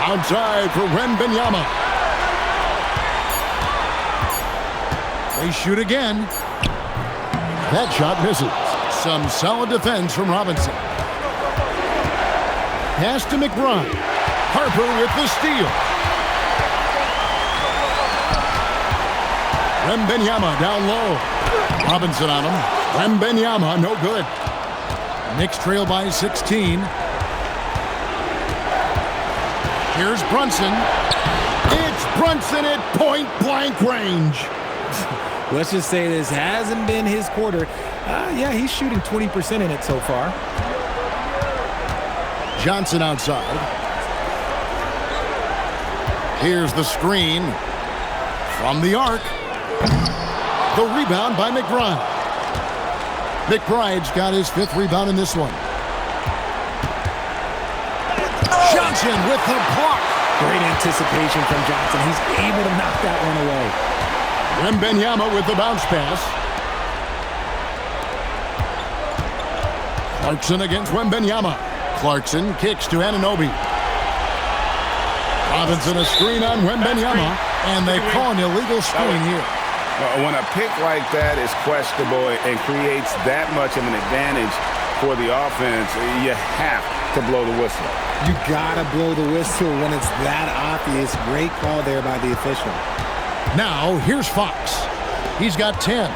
Outside for Wembanyama. They shoot again. That shot misses. Some solid defense from Robinson. Pass to McBride. Harper with the steal. Wembanyama down low. Robinson on him. Wembanyama, no good. Knicks trail by 16. Here's Brunson. It's Brunson at point-blank range. Let's just say this hasn't been his quarter. Yeah, he's shooting 20% in it so far. Johnson outside. Here's the screen from the arc. The rebound by McBride. McBride's got his 5th rebound in this one. Johnson with the block. Great anticipation from Johnson. He's able to knock that one away. Wembanyama with the bounce pass. Clarkson against Wembanyama. Clarkson kicks to Anunoby. Robinson a screen on Wembanyama, and they call an illegal screen here. When a pick like that is questionable and creates that much of an advantage for the offense, you have to blow the whistle. You gotta blow the whistle when it's that obvious. Great call there by the official. Now, here's Fox. He's got 10.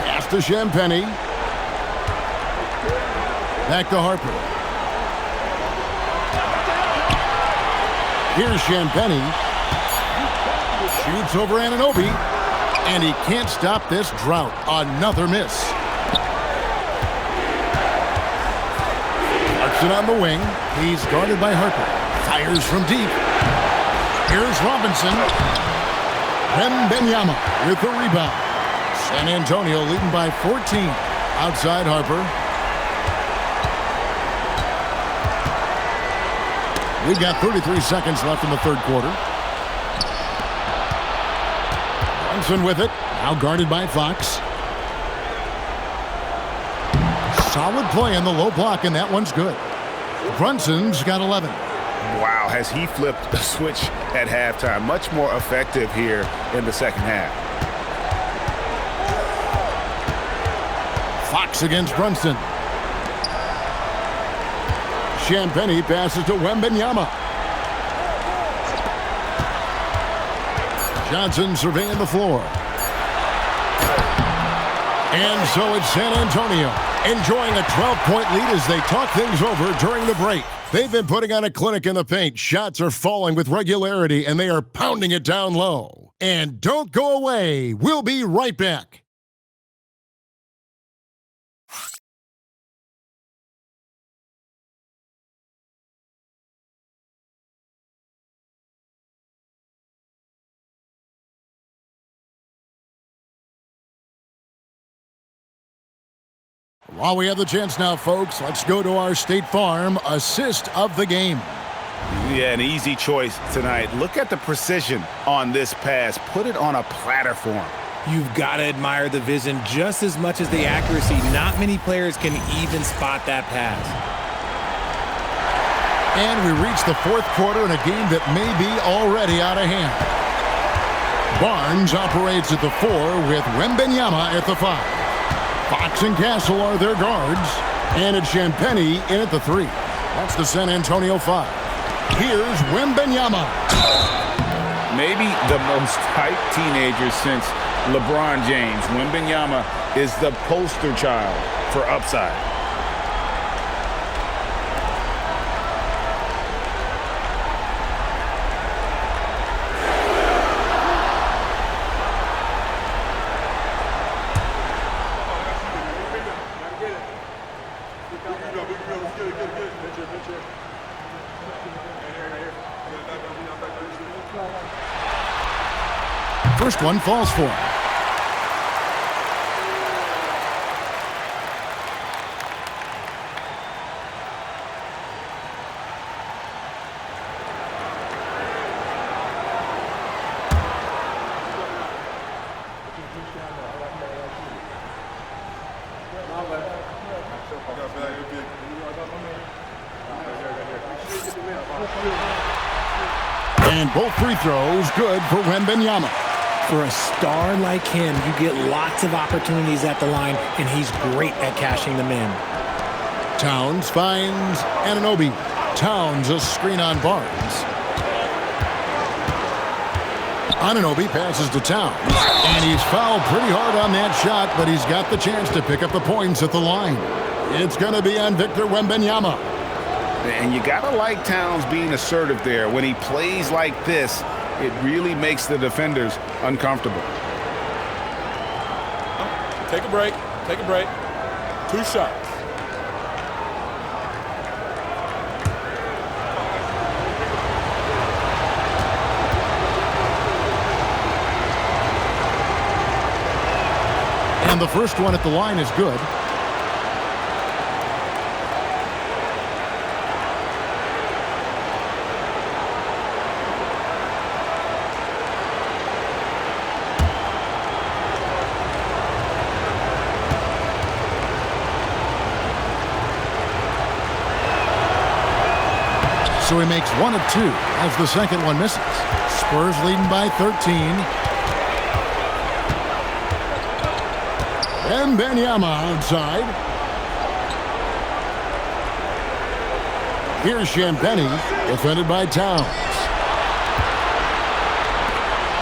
Pass to Champagny. Back to Harper. Here's Champagny. Shoots over Anunoby. And he can't stop this drought. Another miss. Clarkson on the wing. He's guarded by Harper. Fires from deep. Here's Robinson. Wembanyama with the rebound. San Antonio leading by 14. Outside Harper. We've got 33 seconds left in the 3rd quarter. Brunson with it. Now guarded by Fox. Solid play in the low block, and that one's good. Brunson's got 11. Wow, has he flipped the switch at halftime. Much more effective here in the 2nd half. Fox against Brunson. Champagny passes to Wembanyama. Johnson surveying the floor. And so it's San Antonio enjoying a 12-point lead as they talk things over during the break. They've been putting on a clinic in the paint. Shots are falling with regularity, and they are pounding it down low. And don't go away. We'll be right back. While we have the chance now, folks, let's go to our State Farm assist of the game. Yeah, an easy choice tonight. Look at the precision on this pass. Put it on a platter for him. You've got to admire the vision just as much as the accuracy. Not many players can even spot that pass. And we reach the fourth quarter in a game that may be already out of hand. Barnes operates at the 4 with Wembanyama at the 5. Fox and Castle are their guards. And it's Champagnie in at the 3. That's the San Antonio 5. Here's Wembanyama. Maybe the most hyped teenager since LeBron James. Wembanyama is the poster child for upside. First one falls for him. And both free throws good for Wembanyama. For a star like him, you get lots of opportunities at the line, and he's great at cashing them in. Towns finds Anunoby. Towns a screen on Barnes. Anunoby passes to Towns. And he's fouled pretty hard on that shot, but he's got the chance to pick up the points at the line. It's going to be on Victor Wembanyama. And you got to like Towns being assertive there. When he plays like this, it really makes the defenders uncomfortable. Take a break. Take a break. 2 shots. And the first one at the line is good. So he makes 1 of 2 as the second one misses. Spurs leading by 13. Wembanyama outside. Here's Champagnie, defended by Towns.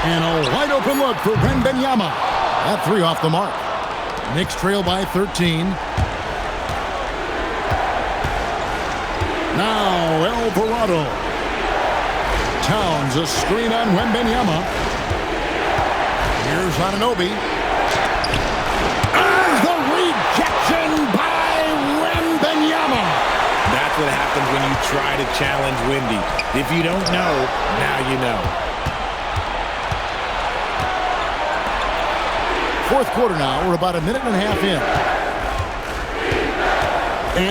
And a wide open look for Wembanyama. That 3 off the mark. Knicks trail by 13. Now Alvarado. Towns a screen on Wembanyama. Here's Anunoby. And the rejection by Wembanyama. That's what happens when you try to challenge Wemby. If you don't know, now you know. Fourth quarter now. We're about a minute and a half in.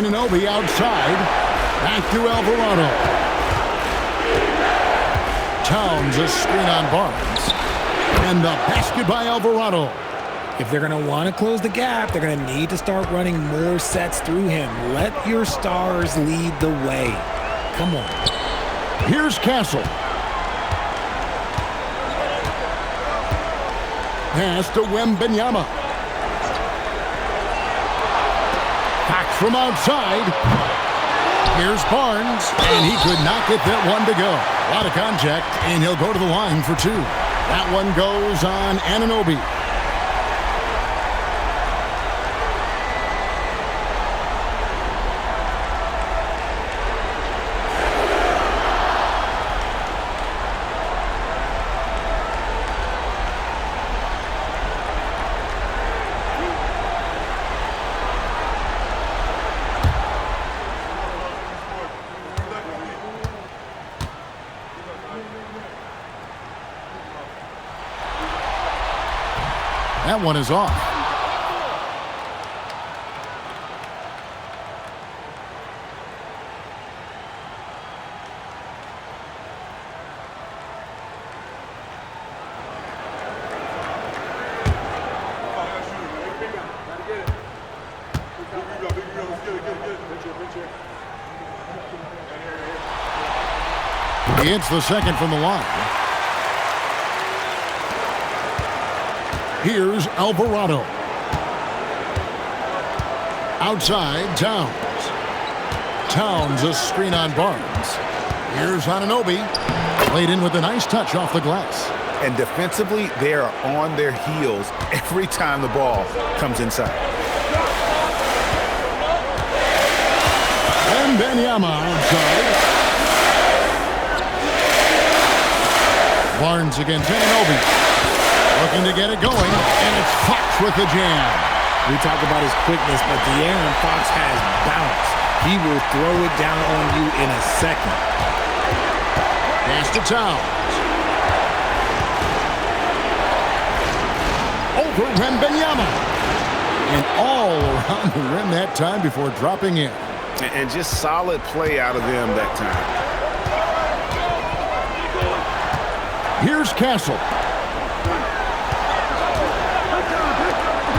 Anunoby outside. Back to Alvarado. Towns a screen on Barnes. And the basket by Alvarado. If they're going to want to close the gap, they're going to need to start running more sets through him. Let your stars lead the way. Come on. Here's Castle. Pass to Wembanyama. Fox from outside. Here's Barnes, and he could not get that one to go. A lot of contact, and he'll go to the line for 2. That one goes on Anunoby. That one is off. He hits the second from the line. Here's Alvarado. Outside, Towns. Towns, a screen on Barnes. Here's Anunoby. Played in with a nice touch off the glass. And defensively, they are on their heels every time the ball comes inside. Wembanyama outside. Barnes against Anunoby. Looking to get it going, and it's Fox with the jam. We talk about his quickness, but De'Aaron Fox has bounce. He will throw it down on you in a second. Pass to Towns. Over Wembanyama. And all around the rim that time before dropping in. And just solid play out of them that time. Here's Castle.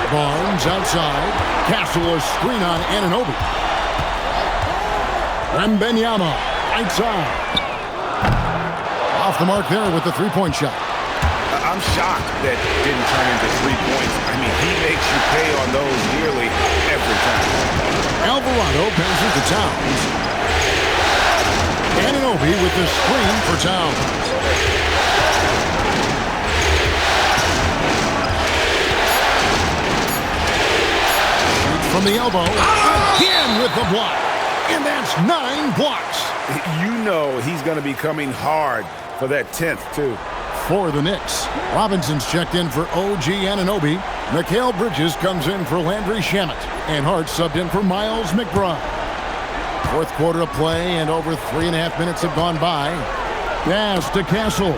Barnes outside. Castle a screen on Anunoby. Wembanyama right side. Off the mark there with the three-point shot. I'm shocked that didn't turn into 3 points. I mean, he makes you pay on those nearly every time. Alvarado passes to Towns. Anunoby with the screen for Towns. From the elbow, again with the block. And that's 9 blocks. You know he's going to be coming hard for that 10th, too. For the Knicks, Robinson's checked in for OG Anunoby. Mikal Bridges comes in for Landry Shamet. And Hart subbed in for Miles McBride. Fourth quarter of play, and over 3.5 minutes have gone by. Pass to Castle.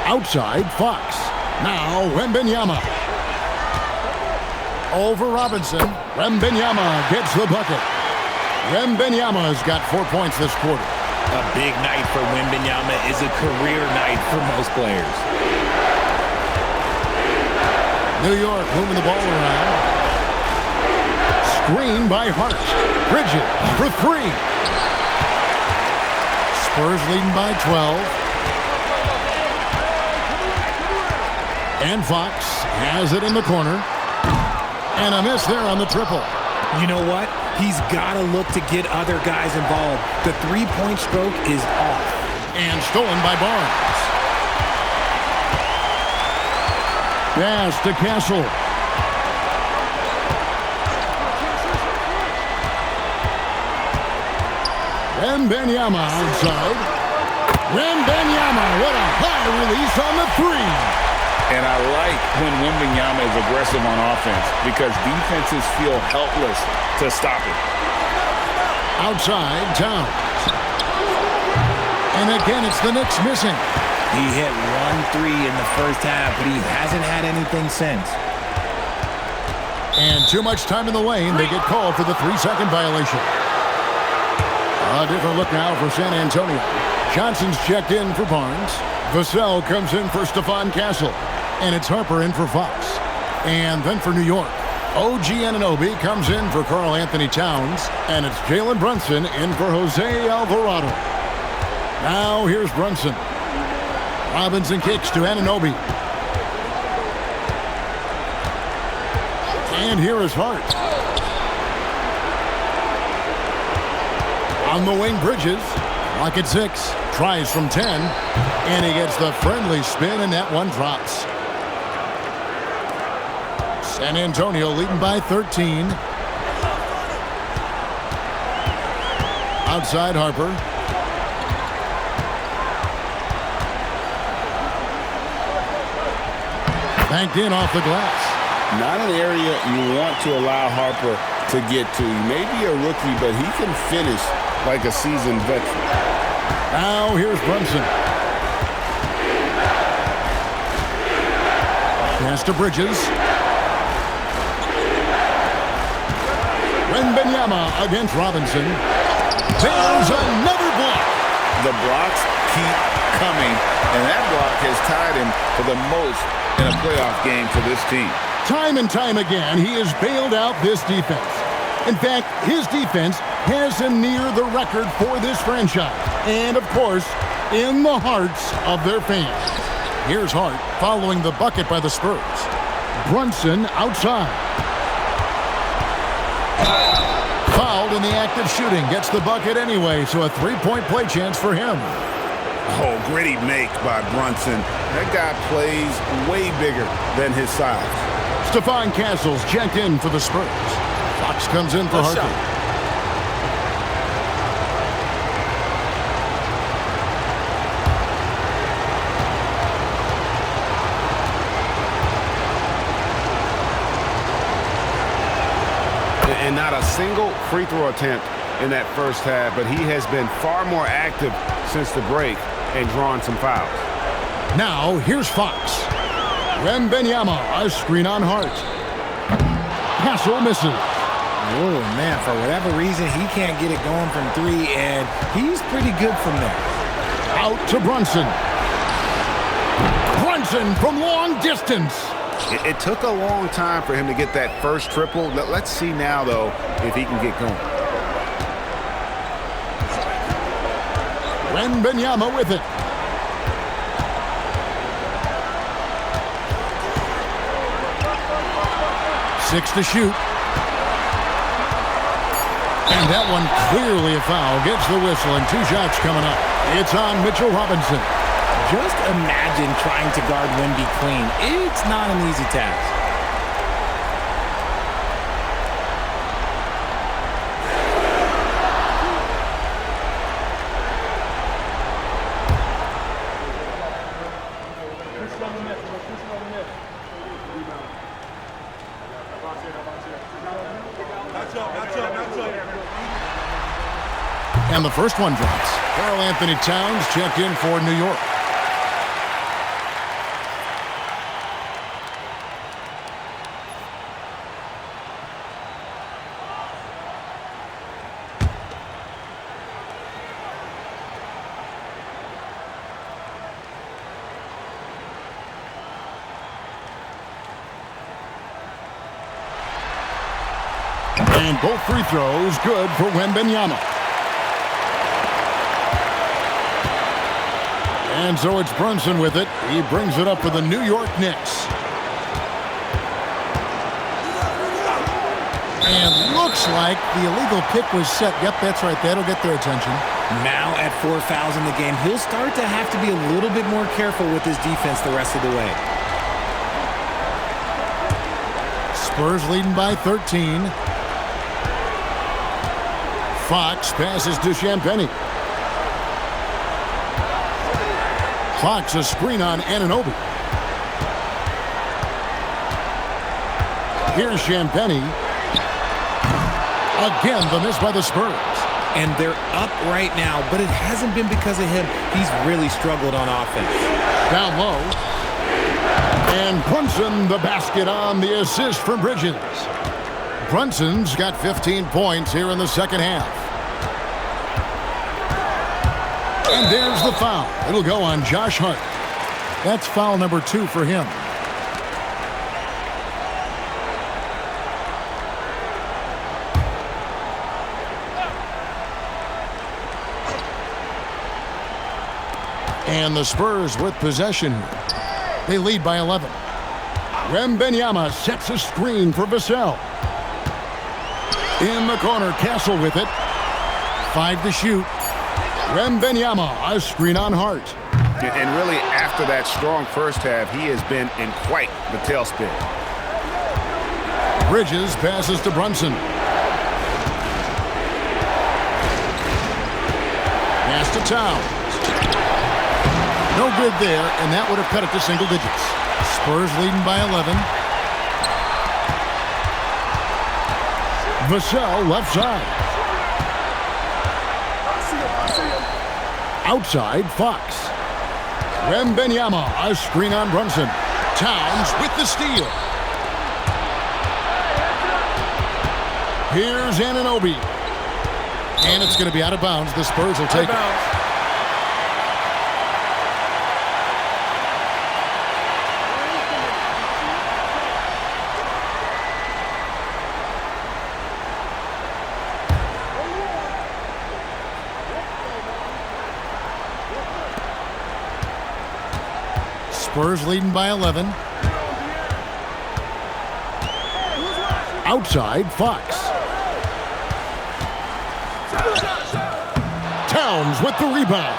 Outside, Fox. Now Wembanyama. Over Robinson. Wembanyama gets the bucket. Wembanyama has got 4 points this quarter. A big night for Wembanyama is a career night for most players. New York moving the ball around. Screen by Hart. Bridges for 3. Spurs leading by 12. And Fox has it in the corner. And a miss there on the triple. You know what? He's got to look to get other guys involved. The three-point stroke is off. And stolen by Barnes. Pass to Castle. Wembanyama outside. Wembanyama, what a high release on the 3. And I like when Wembanyama is aggressive on offense because defenses feel helpless to stop it. Outside, Towns. And again, it's the Knicks missing. He hit 1 3 in the first half, but he hasn't had anything since. And too much time in the lane. They get called for the 3-second violation. A different look now for San Antonio. Johnson's checked in for Barnes. Vassell comes in for Stephon Castle. And it's Harper in for Fox. And then for New York, OG Anunoby comes in for Karl Anthony Towns. And it's Jalen Brunson in for Jose Alvarado. Now here's Brunson. Robinson kicks to Anunoby. And here is Hart. On the wing, Bridges. Clock at 6. Tries from 10. And he gets the friendly spin, and that one drops. San Antonio leading by 13. Outside, Harper. Banked in off the glass. Not an area you want to allow Harper to get to. He may be a rookie, but he can finish like a seasoned veteran. Now here's Brunson. Pass to Bridges. Wembanyama against Robinson. There's another block. The blocks keep coming, and that block has tied him for the most in a playoff game for this team. Time and time again, he has bailed out this defense. In fact, his defense has him near the record for this franchise. And, of course, in the hearts of their fans. Here's Hart following the bucket by the Spurs. Brunson outside. Fouled in the act of shooting. Gets the bucket anyway, so a three-point play chance for him. Oh, gritty make by Brunson. That guy plays way bigger than his size. Stephon Castle's checked in for the Spurs. Fox comes in for Harper. And not a single free throw attempt in that first half, but he has been far more active since the break and drawn some fouls. Now, here's Fox. Wembanyama, a screen on Hart. Castle misses. Oh, man, for whatever reason, he can't get it going from three, and he's pretty good from there. Out to Brunson. Brunson from long distance. It took a long time for him to get that first triple. Let's see now, though, if he can get going. Wembanyama with it. Six to shoot. And that one clearly a foul. Gets the whistle, and 2 shots coming up. It's on Mitchell Robinson. Just imagine trying to guard Wemby clean. It's not an easy task. And the first one drops. Karl Anthony Towns checked in for New York. And both free throws good for Wembanyama. And so it's Brunson with it. He brings it up for the New York Knicks. And looks like the illegal pick was set. Yep, that's right. That'll get their attention. Now at 4 fouls in the game, he'll start to have to be a little bit more careful with his defense the rest of the way. Spurs leading by 13. Fox passes to Champagnie. Fox a screen on Anunoby. Here's Champagnie. Again, the miss by the Spurs. And they're up right now, but it hasn't been because of him. He's really struggled on offense. Down low. And Brunson the basket on the assist from Bridges. Brunson's got 15 points here in the second half. And there's the foul. It'll go on Josh Hart. That's foul number 2 for him. And the Spurs with possession here. They lead by 11. Wembanyama sets a screen for Vassell. In the corner, Castle with it. 5 to shoot. Wembanyama, a screen on Hart. And really, after that strong first half, he has been in quite the tailspin. Bridges passes to Brunson. Pass to Towns. No good there, and that would have cut it to single digits. Spurs leading by 11. Vassell left side. Outside, Fox. Wembanyama, a screen on Brunson. Towns with the steal. Here's Anunoby. And it's going to be out of bounds. The Spurs will take it. Spurs leading by 11. Outside, Fox. Towns with the rebound.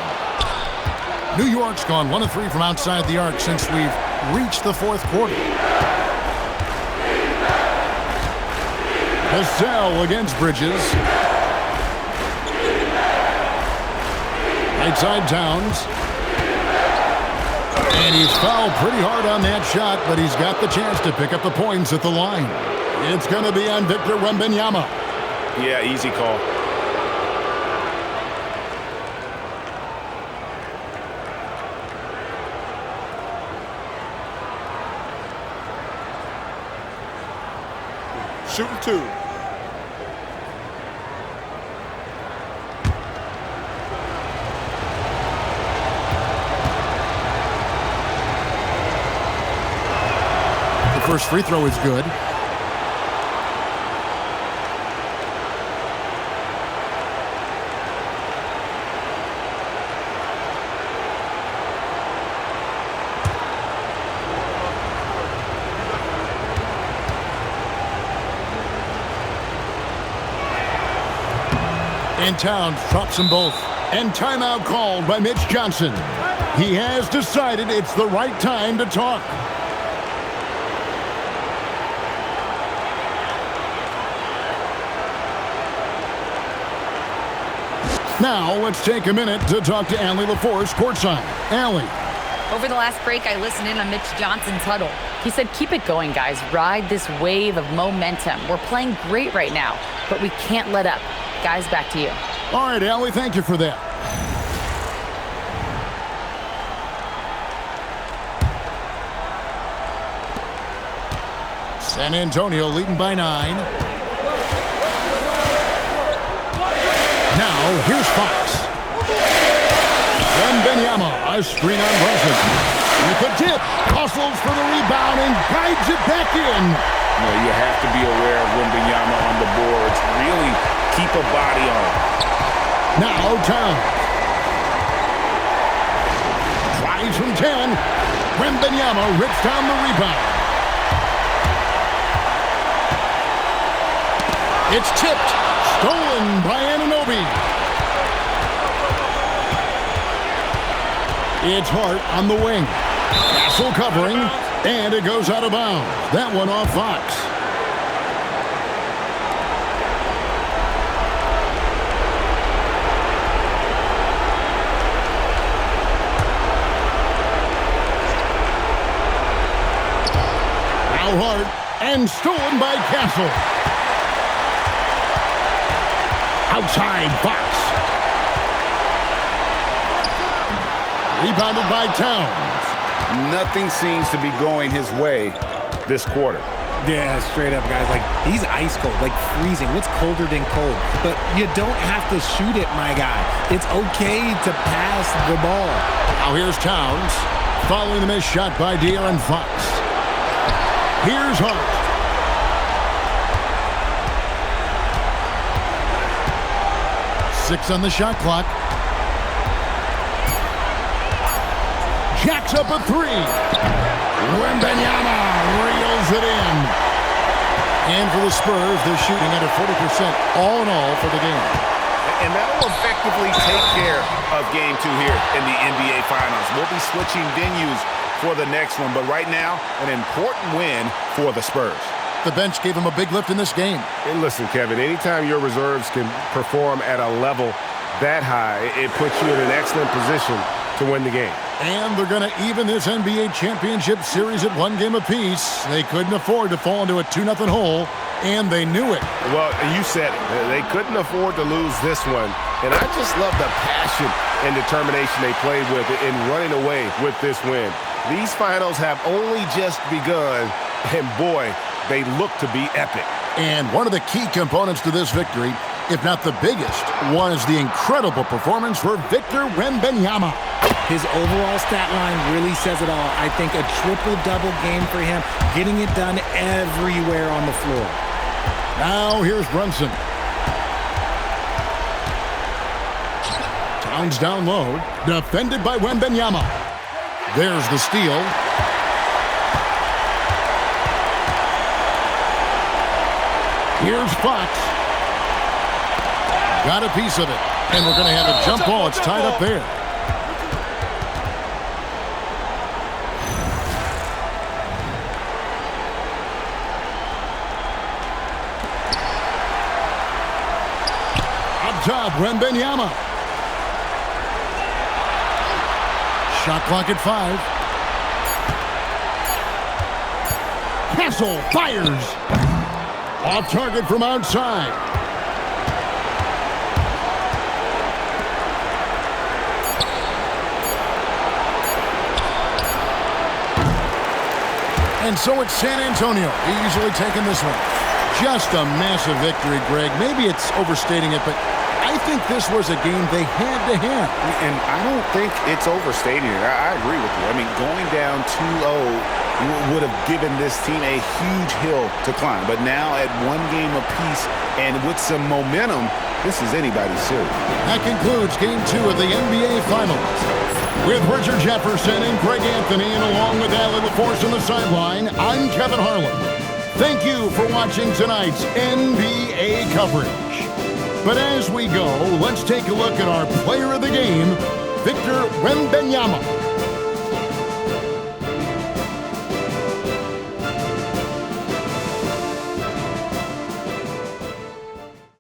New York's gone 1 of 3 from outside the arc since we've reached the fourth quarter. Vassell against Bridges. Right side, Towns. And he's fouled pretty hard on that shot, but he's got the chance to pick up the points at the line. It's going to be on Victor Wembanyama. Yeah, easy call. Shooting 2. The first free throw is good. And Towns drops them both. And timeout called by Mitch Johnson. He has decided it's the right time to talk. Now, let's take a minute to talk to Allie LaForce courtside. Allie. Over the last break, I listened in on Mitch Johnson's huddle. He said, keep it going, guys. Ride this wave of momentum. We're playing great right now, but we can't let up. Guys, back to you. All right, Allie, thank you for that. San Antonio leading by 9. Now, here's Fox. Wembanyama, a screen on Brunson. With the tip, hustles for the rebound and guides it back in. You have to be aware of Wembanyama on the boards. Really keep a body on him. Now, Towns. Tries from 10. Wembanyama rips down the rebound. It's tipped. Stolen by Anunoby. It's Hart on the wing. Castle covering, and it goes out of bounds. That one off Fox. Now Hart, and stolen by Castle. Outside, Fox. Rebounded by Towns. Nothing seems to be going his way this quarter. Yeah, straight up, guys. Like, he's ice cold, like freezing. What's colder than cold? But you don't have to shoot it, my guy. It's okay to pass the ball. Now here's Towns. Following the missed shot by De'Aaron Fox. Here's Hart. Six on the shot clock. Jacks up a 3. Wembanyama reels it in. And for the Spurs, they're shooting at a 40% all in all for the game. And that'll effectively take care of Game 2 here in the NBA Finals. We'll be switching venues for the next one, but right now, an important win for the Spurs. The bench gave him a big lift in this game. And listen, Kevin, anytime your reserves can perform at a level that high, it puts you in an excellent position to win the game. And they're going to even this NBA championship series at 1 game apiece. They couldn't afford to fall into a 2-0 hole, and they knew it. Well, you said it. They couldn't afford to lose this one. And I just love the passion and determination they played with in running away with this win. These finals have only just begun, and boy, they look to be epic. And one of the key components to this victory, if not the biggest, was the incredible performance for Victor Wembanyama. His overall stat line really says it all. I think a triple-double game for him, getting it done everywhere on the floor. Now here's Brunson. Towns down low, defended by Wembanyama. There's the steal. Here's Fox. Got a piece of it. And we're going to have a jump ball. It's tied up there. Up top, Wembanyama. Shot clock at 5. Castle fires. Off target from outside. And so it's San Antonio easily taking this one. Just a massive victory, Greg. Maybe it's overstating it, but I think this was a game they had to have. And I don't think it's overstating it. I agree with you. I mean, going down 2-0 would have given this team a huge hill to climb. But now at 1 game apiece and with some momentum, this is anybody's series. That concludes Game 2 of the NBA Finals. With Richard Jefferson and Greg Anthony, and along with that little force on the sideline, I'm Kevin Harlan. Thank you for watching tonight's NBA coverage. But as we go, let's take a look at our player of the game, Victor Wembanyama.